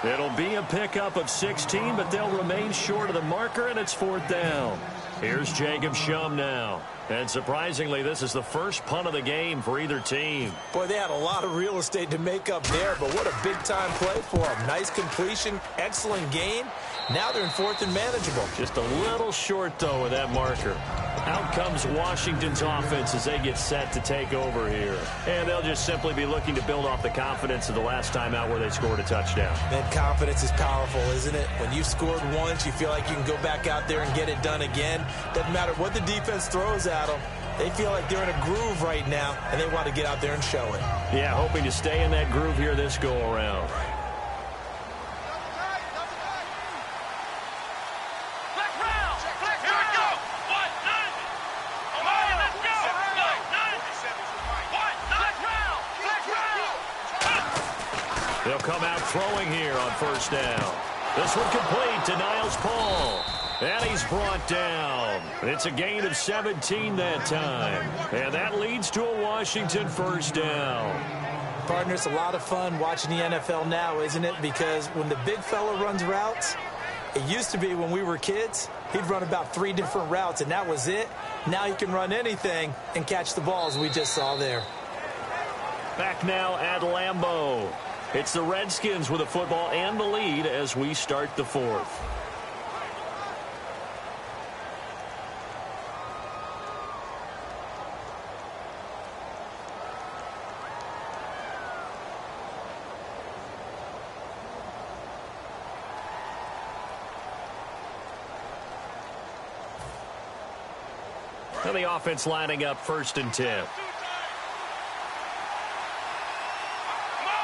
It'll be a pickup of 16, but they'll remain short of the marker, and it's fourth down. Here's Jacob Shum now. And surprisingly, this is the first punt of the game for either team. Boy, they had a lot of real estate to make up there, but what a big-time play for them. Nice completion, excellent gain. Now they're in fourth and manageable. Just a little short, though, with that marker. Out comes Washington's offense as they get set to take over here. And they'll just simply be looking to build off the confidence of the last time out where they scored a touchdown. That confidence is powerful, isn't it? When you've scored once, you feel like you can go back out there and get it done again. Doesn't matter what the defense throws at them. They feel like they're in a groove right now, and they want to get out there and show it. Yeah, hoping to stay in that groove here this go-around. They'll come out throwing here on first down. This one complete to Niles Paul. And he's brought down. It's a gain of 17 that time. And that leads to a Washington first down. Partner, it's a lot of fun watching the NFL now, isn't it? Because when the big fella runs routes, it used to be when we were kids, he'd run about 3 different routes, and that was it. Now he can run anything and catch the balls we just saw there. Back now at Lambeau. It's the Redskins with the football and the lead as we start the fourth. And the offense lining up first and 10.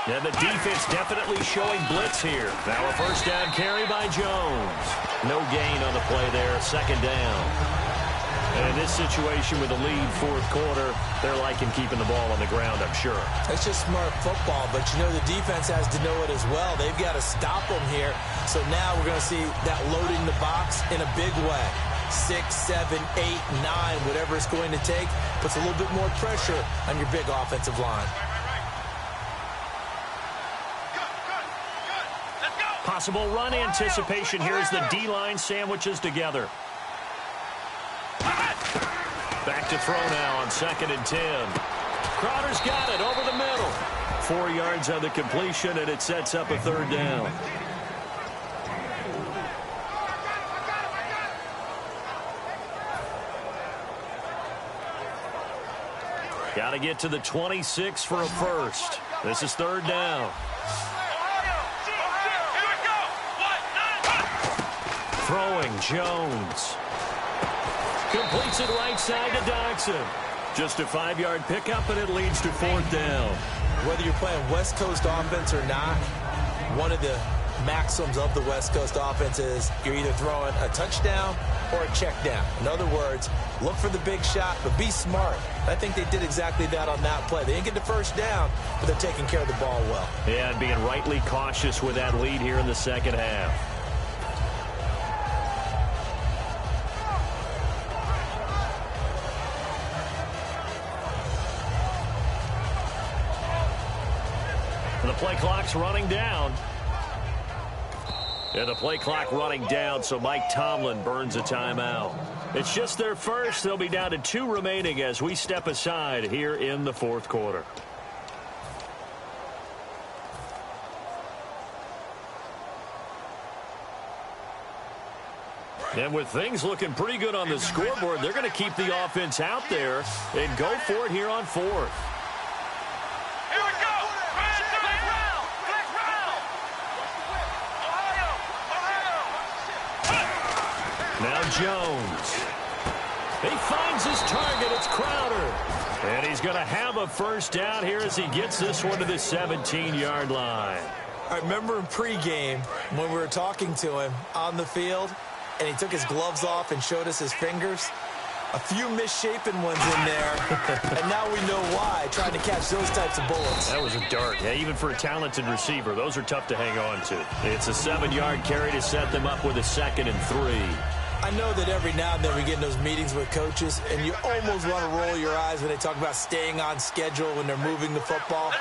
And the defense definitely showing blitz here. Now a first down carry by Jones. No gain on the play there, second down. And in this situation with the lead fourth quarter, they're liking keeping the ball on the ground, I'm sure. It's just smart football, but you know the defense has to know it as well. They've got to stop them here. So now we're going to see that loading the box in a big way. 6, 7, 8, 9, whatever it's going to take, puts a little bit more pressure on your big offensive line. Possible run anticipation here as the D-line sandwiches together. Back to throw now on second and 10. Crowder's got it over the middle. 4 yards on the completion, and it sets up a third down. Got to get to the 26 for a first. This is third down. Throwing, Jones. Completes it right side to Dodson. Just a 5-yard pickup, and it leads to fourth down. Whether you're playing West Coast offense or not, one of the maxims of the West Coast offense is you're either throwing a touchdown or a check down. In other words, look for the big shot, but be smart. I think they did exactly that on that play. They didn't get the first down, but they're taking care of the ball well. Yeah, and being rightly cautious with that lead here in the second half. The play clock's running down. And the play clock running down, so Mike Tomlin burns a timeout. It's just their first. They'll be down to 2 remaining as we step aside here in the fourth quarter. And with things looking pretty good on the scoreboard, they're going to keep the offense out there and go for it here on fourth. Now Jones. He finds his target. It's Crowder. And he's going to have a first down here as he gets this one to the 17-yard line. I remember in pregame when we were talking to him on the field, and he took his gloves off and showed us his fingers. A few misshapen ones in there, and now we know why, trying to catch those types of bullets. That was a dart. Yeah, even for a talented receiver, those are tough to hang on to. It's a 7-yard carry to set them up with a 2nd and 3. I know that every now and then we get in those meetings with coaches, and you almost want to roll your eyes when they talk about staying on schedule when they're moving the football.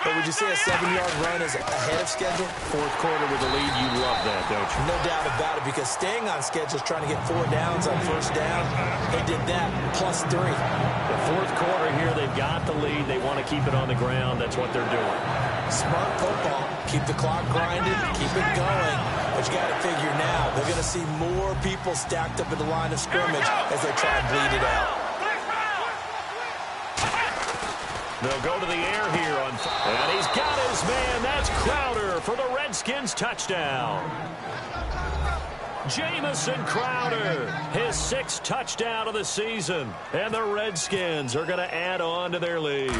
But would you say a 7-yard run is ahead of schedule? Fourth quarter with the lead, you love that, don't you? No doubt about it, because staying on schedule is trying to get 4 downs on first down. They did that, +3. The fourth quarter here, they've got the lead. They want to keep it on the ground. That's what they're doing. Smart football. Keep the clock grinding, keep it going. But you got to figure now, they're going to see more people stacked up at the line of scrimmage as they try and bleed it out. They'll go to the air here. And he's got his man. That's Crowder for the Redskins touchdown. Jamison Crowder, his 6th touchdown of the season. And the Redskins are going to add on to their lead.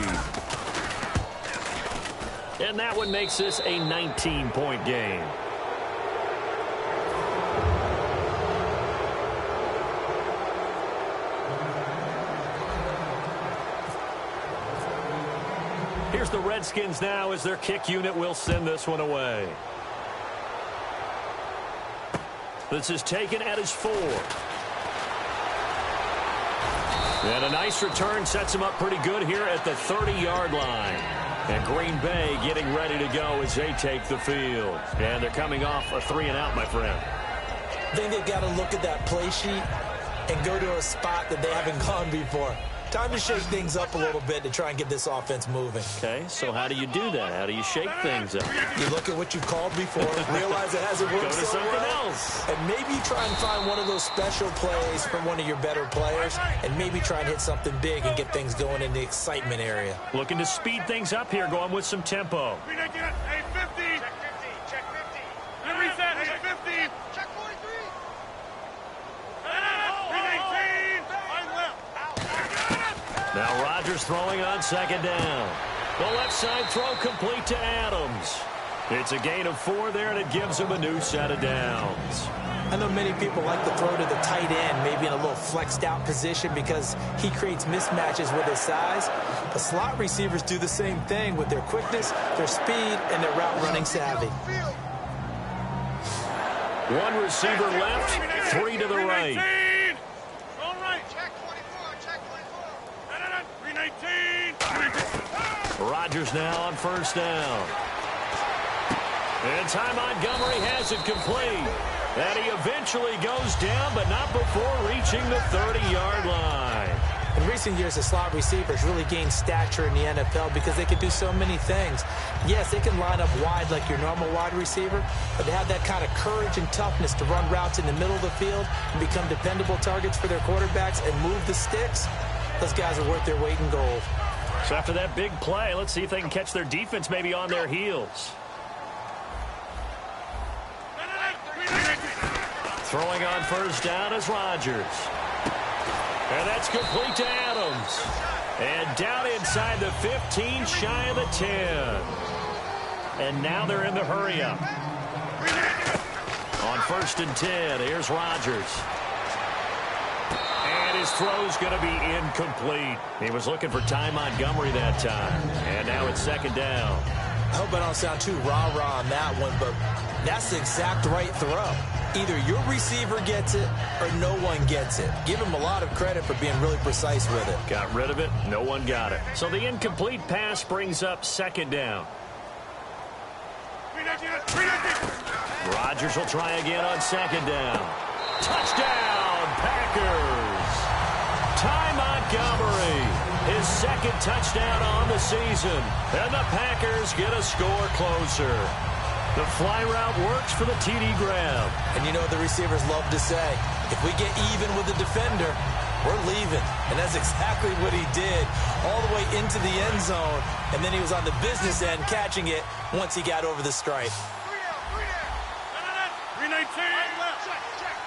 And that one makes this a 19-point game. Here's the Redskins now as their kick unit will send this one away. This is taken at his 4. And a nice return sets him up pretty good here at the 30-yard line. And Green Bay getting ready to go as they take the field. And they're coming off a 3-and-out, my friend. I think they've got to look at that play sheet and go to a spot that they haven't gone before. Time to shake things up a little bit to try and get this offense moving. Okay, so how do you do that? How do you shake things up? You look at what you've called before, realize it hasn't worked Go to so something well, else. and maybe try and find one of those special plays from one of your better players, and maybe try and hit something big and get things going in the excitement area. Looking to speed things up here, going with some tempo. Hey, 50. Check 50. And reset. Hey, 50. Check 43. 319. Line left. Now Rodgers throwing on 2nd down. The left side throw complete to Adams. It's a gain of 4 there, and it gives him a new set of downs. I know many people like to throw to the tight end, maybe in a little flexed out position because he creates mismatches with his size. But slot receivers do the same thing with their quickness, their speed, and their route running savvy. 1 receiver left, 3 to the right. All right. Check 24. Check 24. 319. Rodgers now on 1st down. And Ty Montgomery has it complete. And he eventually goes down, but not before reaching the 30-yard line. In recent years, the slot receivers really gained stature in the NFL because they can do so many things. Yes, they can line up wide like your normal wide receiver, but they have that kind of courage and toughness to run routes in the middle of the field and become dependable targets for their quarterbacks and move the sticks. Those guys are worth their weight in gold. So after that big play, let's see if they can catch their defense maybe on their heels. Throwing on 1st down is Rodgers. And that's complete to Adams. And down inside the 15, shy of the 10. And now they're in the hurry-up. 1st and 10. Here's Rodgers. And his throw's going to be incomplete. He was looking for Ty Montgomery that time. And now it's 2nd down. I hope I don't sound too rah-rah on that one, but that's the exact right throw. Either your receiver gets it or no one gets it. Give him a lot of credit for being really precise with it. Got rid of it. No one got it. So the incomplete pass brings up 2nd down. Rodgers will try again on 2nd down. Touchdown, Packers! Ty Montgomery, his 2nd touchdown on the season. And the Packers get a score closer. The fly route works for the TD grab. And you know what the receivers love to say? If we get even with the defender, we're leaving. And that's exactly what he did all the way into the end zone. And then he was on the business end catching it once he got over the stripe. 319.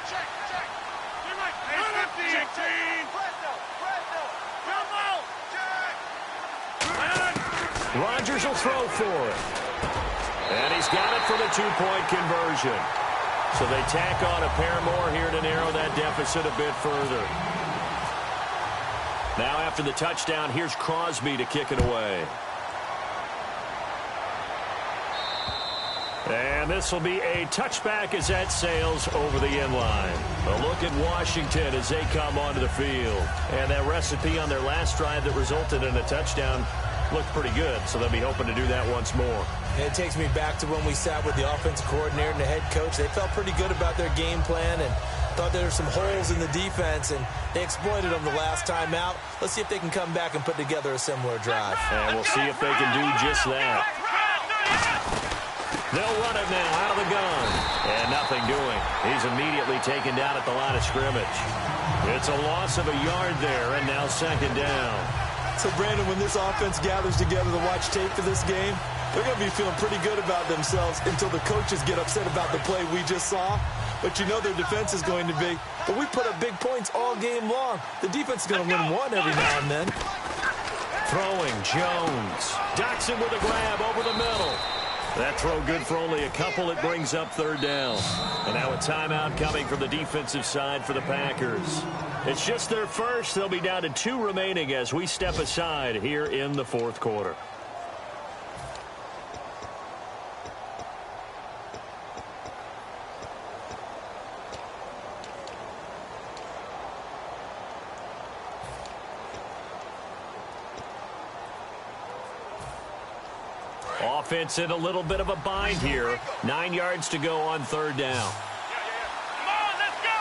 Check. 18. Rodgers will throw for it. And he's got it for the 2-point conversion. So they tack on a pair more here to narrow that deficit a bit further. Now after the touchdown, here's Crosby to kick it away. And this will be a touchback as that sails over the end line. A look at Washington as they come onto the field. And that recipe on their last drive that resulted in a touchdown looked pretty good, so they'll be hoping to do that once more. It takes me back to when we sat with the offensive coordinator and the head coach. They felt pretty good about their game plan and thought there were some holes in the defense, and they exploited them the last time out. Let's see if they can come back and put together a similar drive. And we'll see if they can do just that. They'll run it now out of the gun. And nothing doing. He's immediately taken down at the line of scrimmage. It's a loss of a yard there, and now 2nd down. So, Brandon, when this offense gathers together to watch tape for this game, they're going to be feeling pretty good about themselves until the coaches get upset about the play we just saw. But you know their defense is going to be, but we put up big points all game long. The defense is going to win one every now and then. Throwing, Jones. Dotson with a grab over the middle. That throw good for only a couple. It brings up 3rd down. And now a timeout coming from the defensive side for the Packers. It's just their first. They'll be down to 2 remaining as we step aside here in the 4th quarter. Offense in a little bit of a bind here. 9 yards to go on 3rd down. Come on, let's go.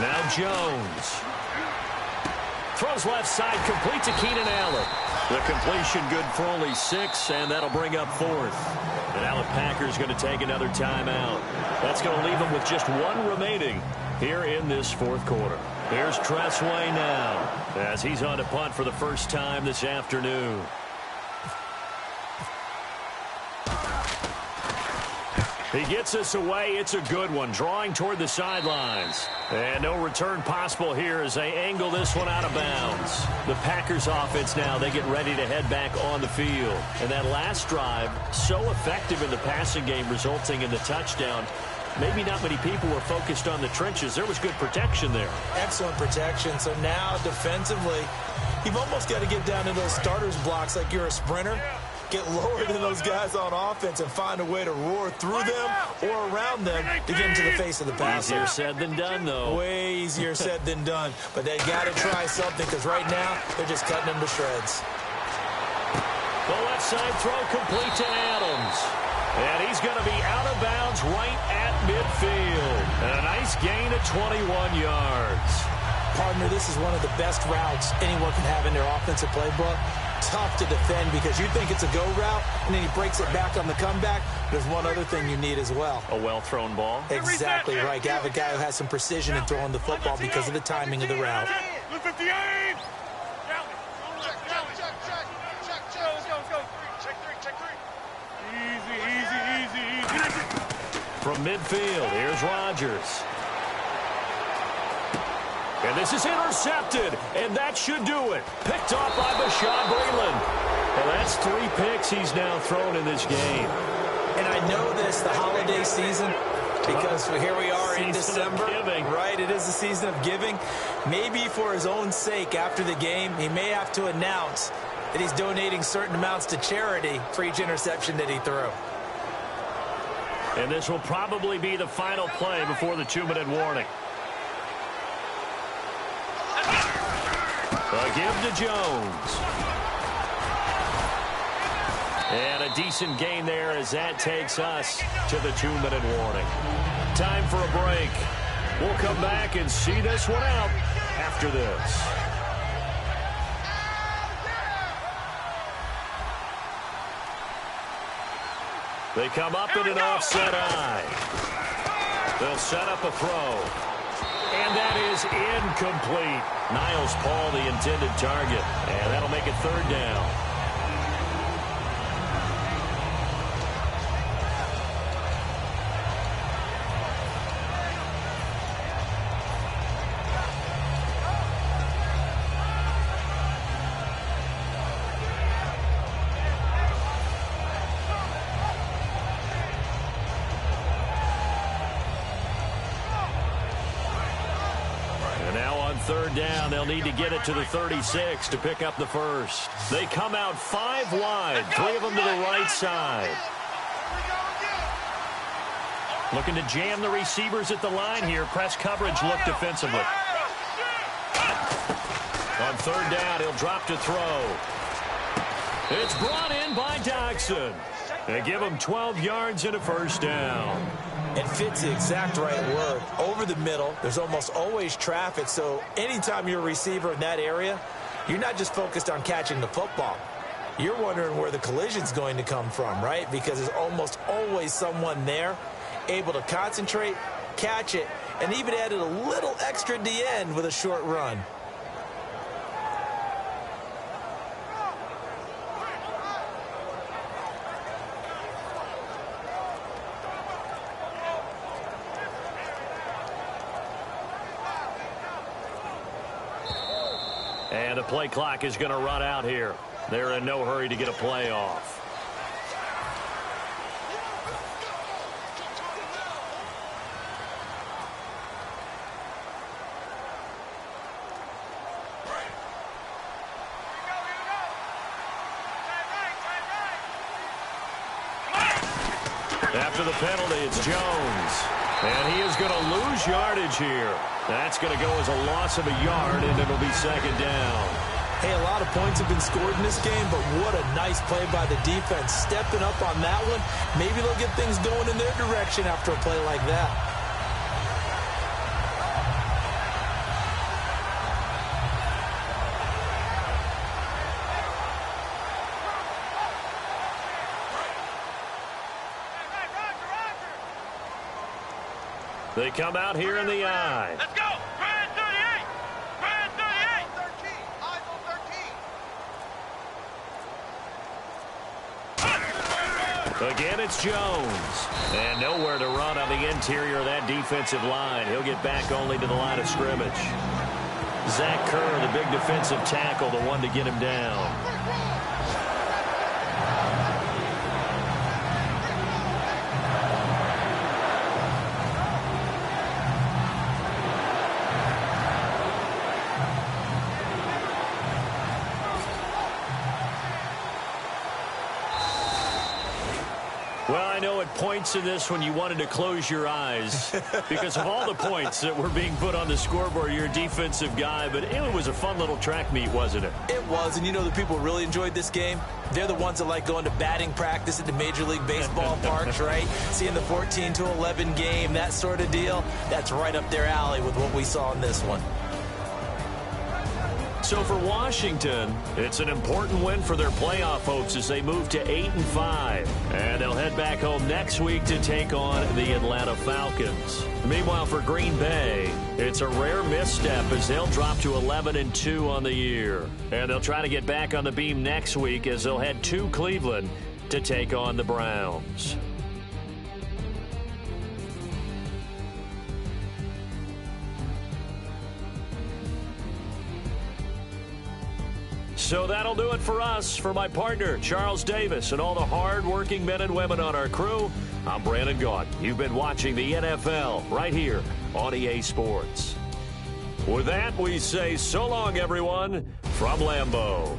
Now Jones. Throws left side, complete to Keenan Allen. The completion good for only 6, and that'll bring up 4th. And now the Packers going to take another timeout. That's going to leave them with just 1 remaining here in this 4th quarter. Here's Tressway now as he's on to punt for the first time this afternoon. He gets us away. It's a good one, drawing toward the sidelines. And no return possible here as they angle this one out of bounds. The Packers offense now, they get ready to head back on the field. And that last drive, so effective in the passing game, resulting in the touchdown. Maybe not many people were focused on the trenches. There was good protection there. Excellent protection. So now defensively, you've almost got to get down to those starters blocks like you're a sprinter. Get lower than those guys on offense and find a way to roar through them or around them to get into the face of the passer. Easier said than done, though. Way easier said than done. But they got to try something because right now they're just cutting them to shreds. The left side throw complete to Adams. And he's going to be out of bounds right at midfield. And a nice gain of 21 yards. Partner, this is one of the best routes anyone can have in their offensive playbook. Tough to defend because you think it's a go route, and then he breaks it back on the comeback. There's one other thing you need as well. A well-thrown ball. Exactly right. You have a guy who has some precision in throwing the football because of the timing of the route. 58. Easy. From midfield, here's Rodgers. And this is intercepted, and that should do it. Picked off by Bashaud Breeland. And that's 3 picks he's now thrown in this game. And I know this, the holiday season, because here we are in December, right? It is the season of giving. Maybe for his own sake, after the game, he may have to announce that he's donating certain amounts to charity for each interception that he threw. And this will probably be the final play before the 2-minute warning. A give to Jones. And a decent gain there as that takes us to the 2-minute warning. Time for a break. We'll come back and see this one out after this. They come up in an offset eye. They'll set up a throw. And that is incomplete. Niles Paul, the intended target. And that'll make it 3rd down. Down, they'll need to get it to the 36 to pick up the first. They come out 5 wide, 3 of them to the right side. Looking to jam the receivers at the line here. Press coverage look defensively. On 3rd down, he'll drop to throw. It's brought in by Doxson. They give him 12 yards and a 1st down. And fits the exact right word. Over the middle, there's almost always traffic, so anytime you're a receiver in that area, you're not just focused on catching the football. You're wondering where the collision's going to come from, right? Because there's almost always someone there able to concentrate, catch it, and even added a little extra at the end with a short run. And the play clock is going to run out here. They're in no hurry to get a play off. After the penalty, it's Jones. And he is going to lose yardage here. That's going to go as a loss of a yard, and it'll be 2nd down. Hey, a lot of points have been scored in this game, but what a nice play by the defense. Stepping up on that one. Maybe they'll get things going in their direction after a play like that. They come out here in the eye. Let's go. Brand 38. Brand 38. 13. Eyes on 13. Again, it's Jones. And nowhere to run on the interior of that defensive line. He'll get back only to the line of scrimmage. Zach Kerr, the big defensive tackle, the one to get him down. Well, I know at points in this when you wanted to close your eyes because of all the points that were being put on the scoreboard. You're a defensive guy, but it was a fun little track meet, wasn't it? It was, and you know the people who really enjoyed this game? They're the ones that like going to batting practice at the Major League Baseball parks, right? Seeing the 14-11 game, that sort of deal. That's right up their alley with what we saw in this one. So for Washington, it's an important win for their playoff hopes as they move to 8-5. And they'll head back home next week to take on the Atlanta Falcons. Meanwhile, for Green Bay, it's a rare misstep as they'll drop to 11-2 on the year. And they'll try to get back on the beam next week as they'll head to Cleveland to take on the Browns. So that'll do it for us. For my partner, Charles Davis, and all the hard-working men and women on our crew, I'm Brandon Gaudin. You've been watching the NFL right here on EA Sports. With that, we say so long, everyone, from Lambeau.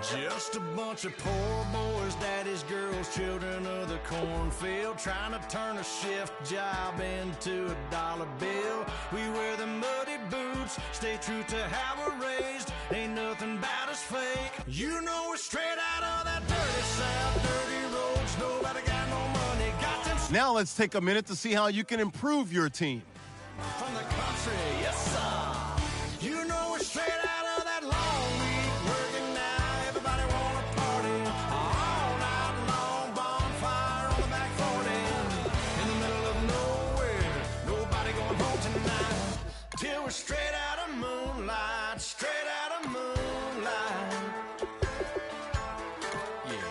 Just a bunch of poor boys, daddy's girls, children of the cornfield, trying to turn a shift job into a dollar bill. We wear the muddy boots, stay true to how we're raised. Ain't nothing about us fake. You know we're straight out of that dirty South, dirty roads. Nobody got no money, got them. Now let's take a minute to see how you can improve your team. From the country, yes sir. You know we're straight out of that long week working now. Everybody wanna party all night long. Bonfire on the back 40 in the middle of nowhere. Nobody going home tonight till we're straight out of moonlight. Straight out of moonlight. Yeah.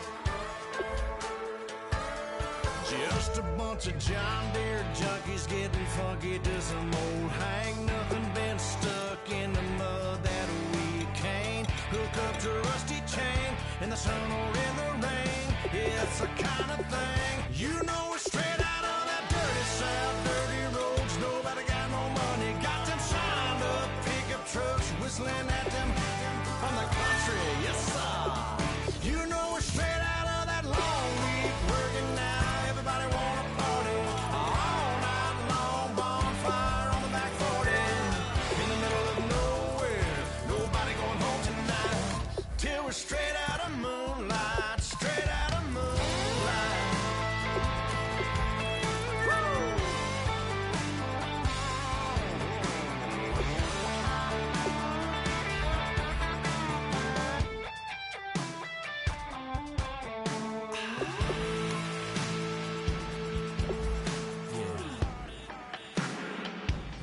Just a bunch of John Deere junkies getting funky to some old hang. Nothing been stuck in the mud that we can't hook up to a rusty chain in the sun or in the rain. Yeah, it's the kind of thing. You know we're straight out of that dirty South, dirty roads. Nobody got no money, got them signed up pickup trucks whistling at them from the country. Yes sir. You know we're straight out of that long week working now. Everybody wanna party all night long. Bonfire on the back 40 in the middle of nowhere. Nobody going home tonight till we're straight out of moonlight. Straight out of moonlight. Woo!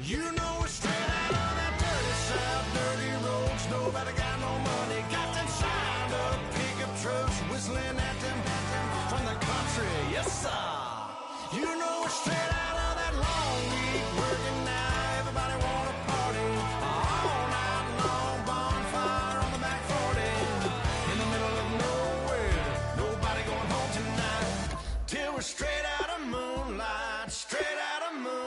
You know we're straight out of that dirty South, dirty roads. Nobody got no money, got them signed up pickup trucks whistling at them from the country. Yes sir. You know we're straight out of that long week working now. Everybody wanna party all night long. Bonfire on the back 40 in the middle of nowhere. Nobody going home tonight till we're straight out of moonlight. Straight out of moonlight.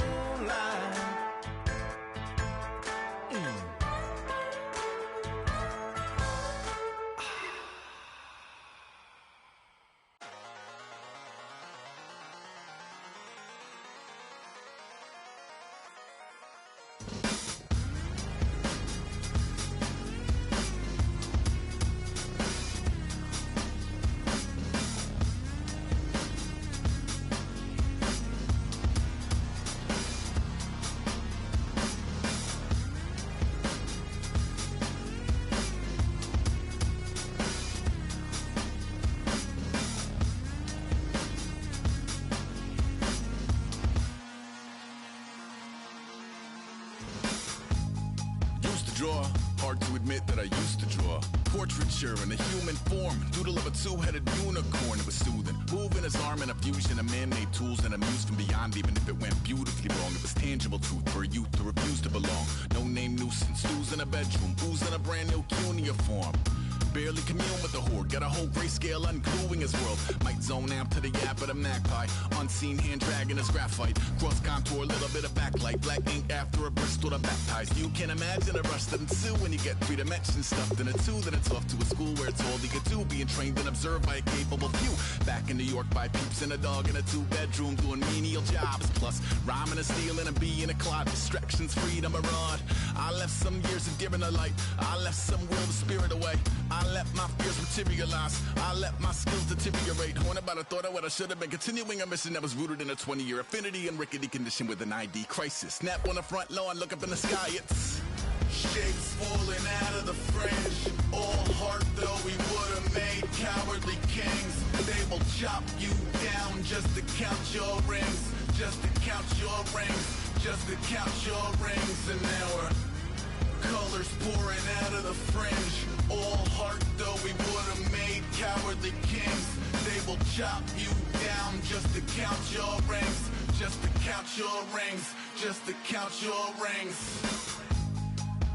Draw. Hard to admit that I used to draw. Portraiture in a human form. Doodle of a two-headed unicorn. It was soothing. Moving his arm in a fusion of man-made tools and amused from beyond. Even if it went beautifully wrong, it was tangible truth for a youth who refused to belong. No name nuisance. Stews in a bedroom. Booze in a brand new cuneiform. Barely commune with the horde. Got a whole grayscale ungluing his world. Might zone out to the yap of the magpie. Unseen hand dragging his graphite. Cross contour, a little bit of backlight. Black ink after a Bristol to baptize. You can imagine a rush that ensue when you get 3 dimensions stuffed in a 2. Then it's off to a school where it's all you could do. Being trained and observed by a capable few. Back in New York by peeps and a dog in a 2-bedroom doing menial jobs. Plus rhyming and stealing and being a clod. Distractions, freedom, a rod. I left some years of giving a light. I left some will, the spirit away. I let my fears materialize. I let my skills deteriorate. Horn about a thought of what I should have been. Continuing a mission that was rooted in a 20-year affinity and rickety condition with an ID crisis. Snap on the front lawn, look up in the sky. It's shapes falling out of the fringe. All heart though we would have made cowardly kings. They will chop you down just to count your rings. Just to count your rings. Just to count your rings. And now we're colors pouring out of the fringe. All heart though we would have made cowardly kings. They will chop you down just to count your rings. Just to count your rings. Just to count your rings.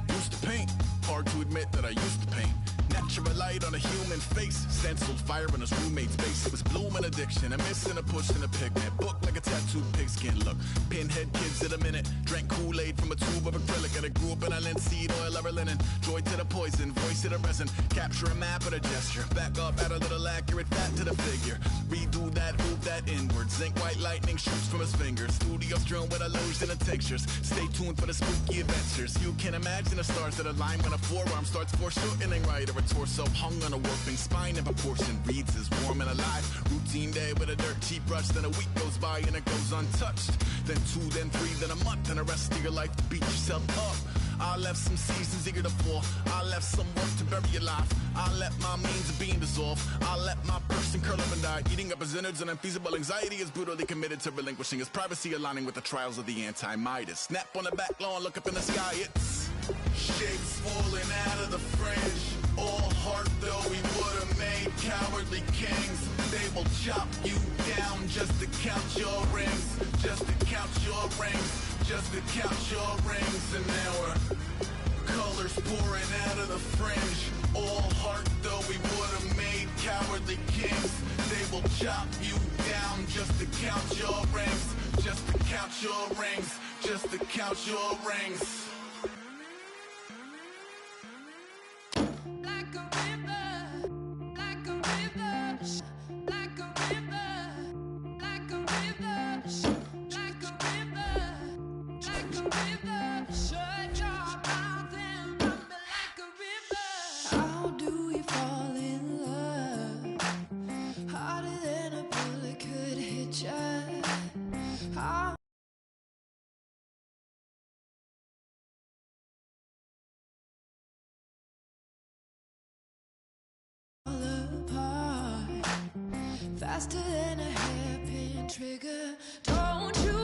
Used to paint. Hard to admit that I used to paint. Natural light on a human face. Stenciled fire in his roommate's face. It was blooming addiction, a missing, a pushing, a pigment. Book like a tattooed pigskin look. Pinhead kids in a minute. Drank Kool-Aid from a tube of acrylic. And I grew up in a linseed oil ever linen. Joy to the poison, voice to the resin. Capture a map of a gesture. Back up, add a little accurate fat to the figure. Redo that, move that inward. Zinc white lightning shoots from his fingers. Studio strewn with illusion and textures. Stay tuned for the spooky adventures. You can imagine the stars that align when a forearm starts foreshortening right, or a torso hung on a warping spine in proportion. Reads is warm and alive. Routine day with a dirt cheap brush. Then a week goes by and it goes untouched. Then 2, then 3, then a month, and the rest of your life to beat yourself up. I left some seasons eager to fall. I left some work to bury your life. I let my means of being dissolve. I let my person curl up and die. Eating up his innards and unfeasible anxiety is brutally committed to relinquishing his privacy, aligning with the trials of the anti-Midas. Snap on the back lawn, look up in the sky, it's shapes falling out of the fringe. All heart though we would have made cowardly kings. They will chop you down just to count your rings. Just to count your rings. Just to count your rings. And now we're colors pouring out of the fringe. All heart though we would have made cowardly kings. They will chop you down just to count your rings. Just to count your rings. Just to count your rings. Like a river, like a river, like a river, like a river, like a river, like a river. Shut your mouth and run me like a river. How do we fall in love? Harder than a bullet could hit ya. How apart, faster than a hairpin trigger. Don't you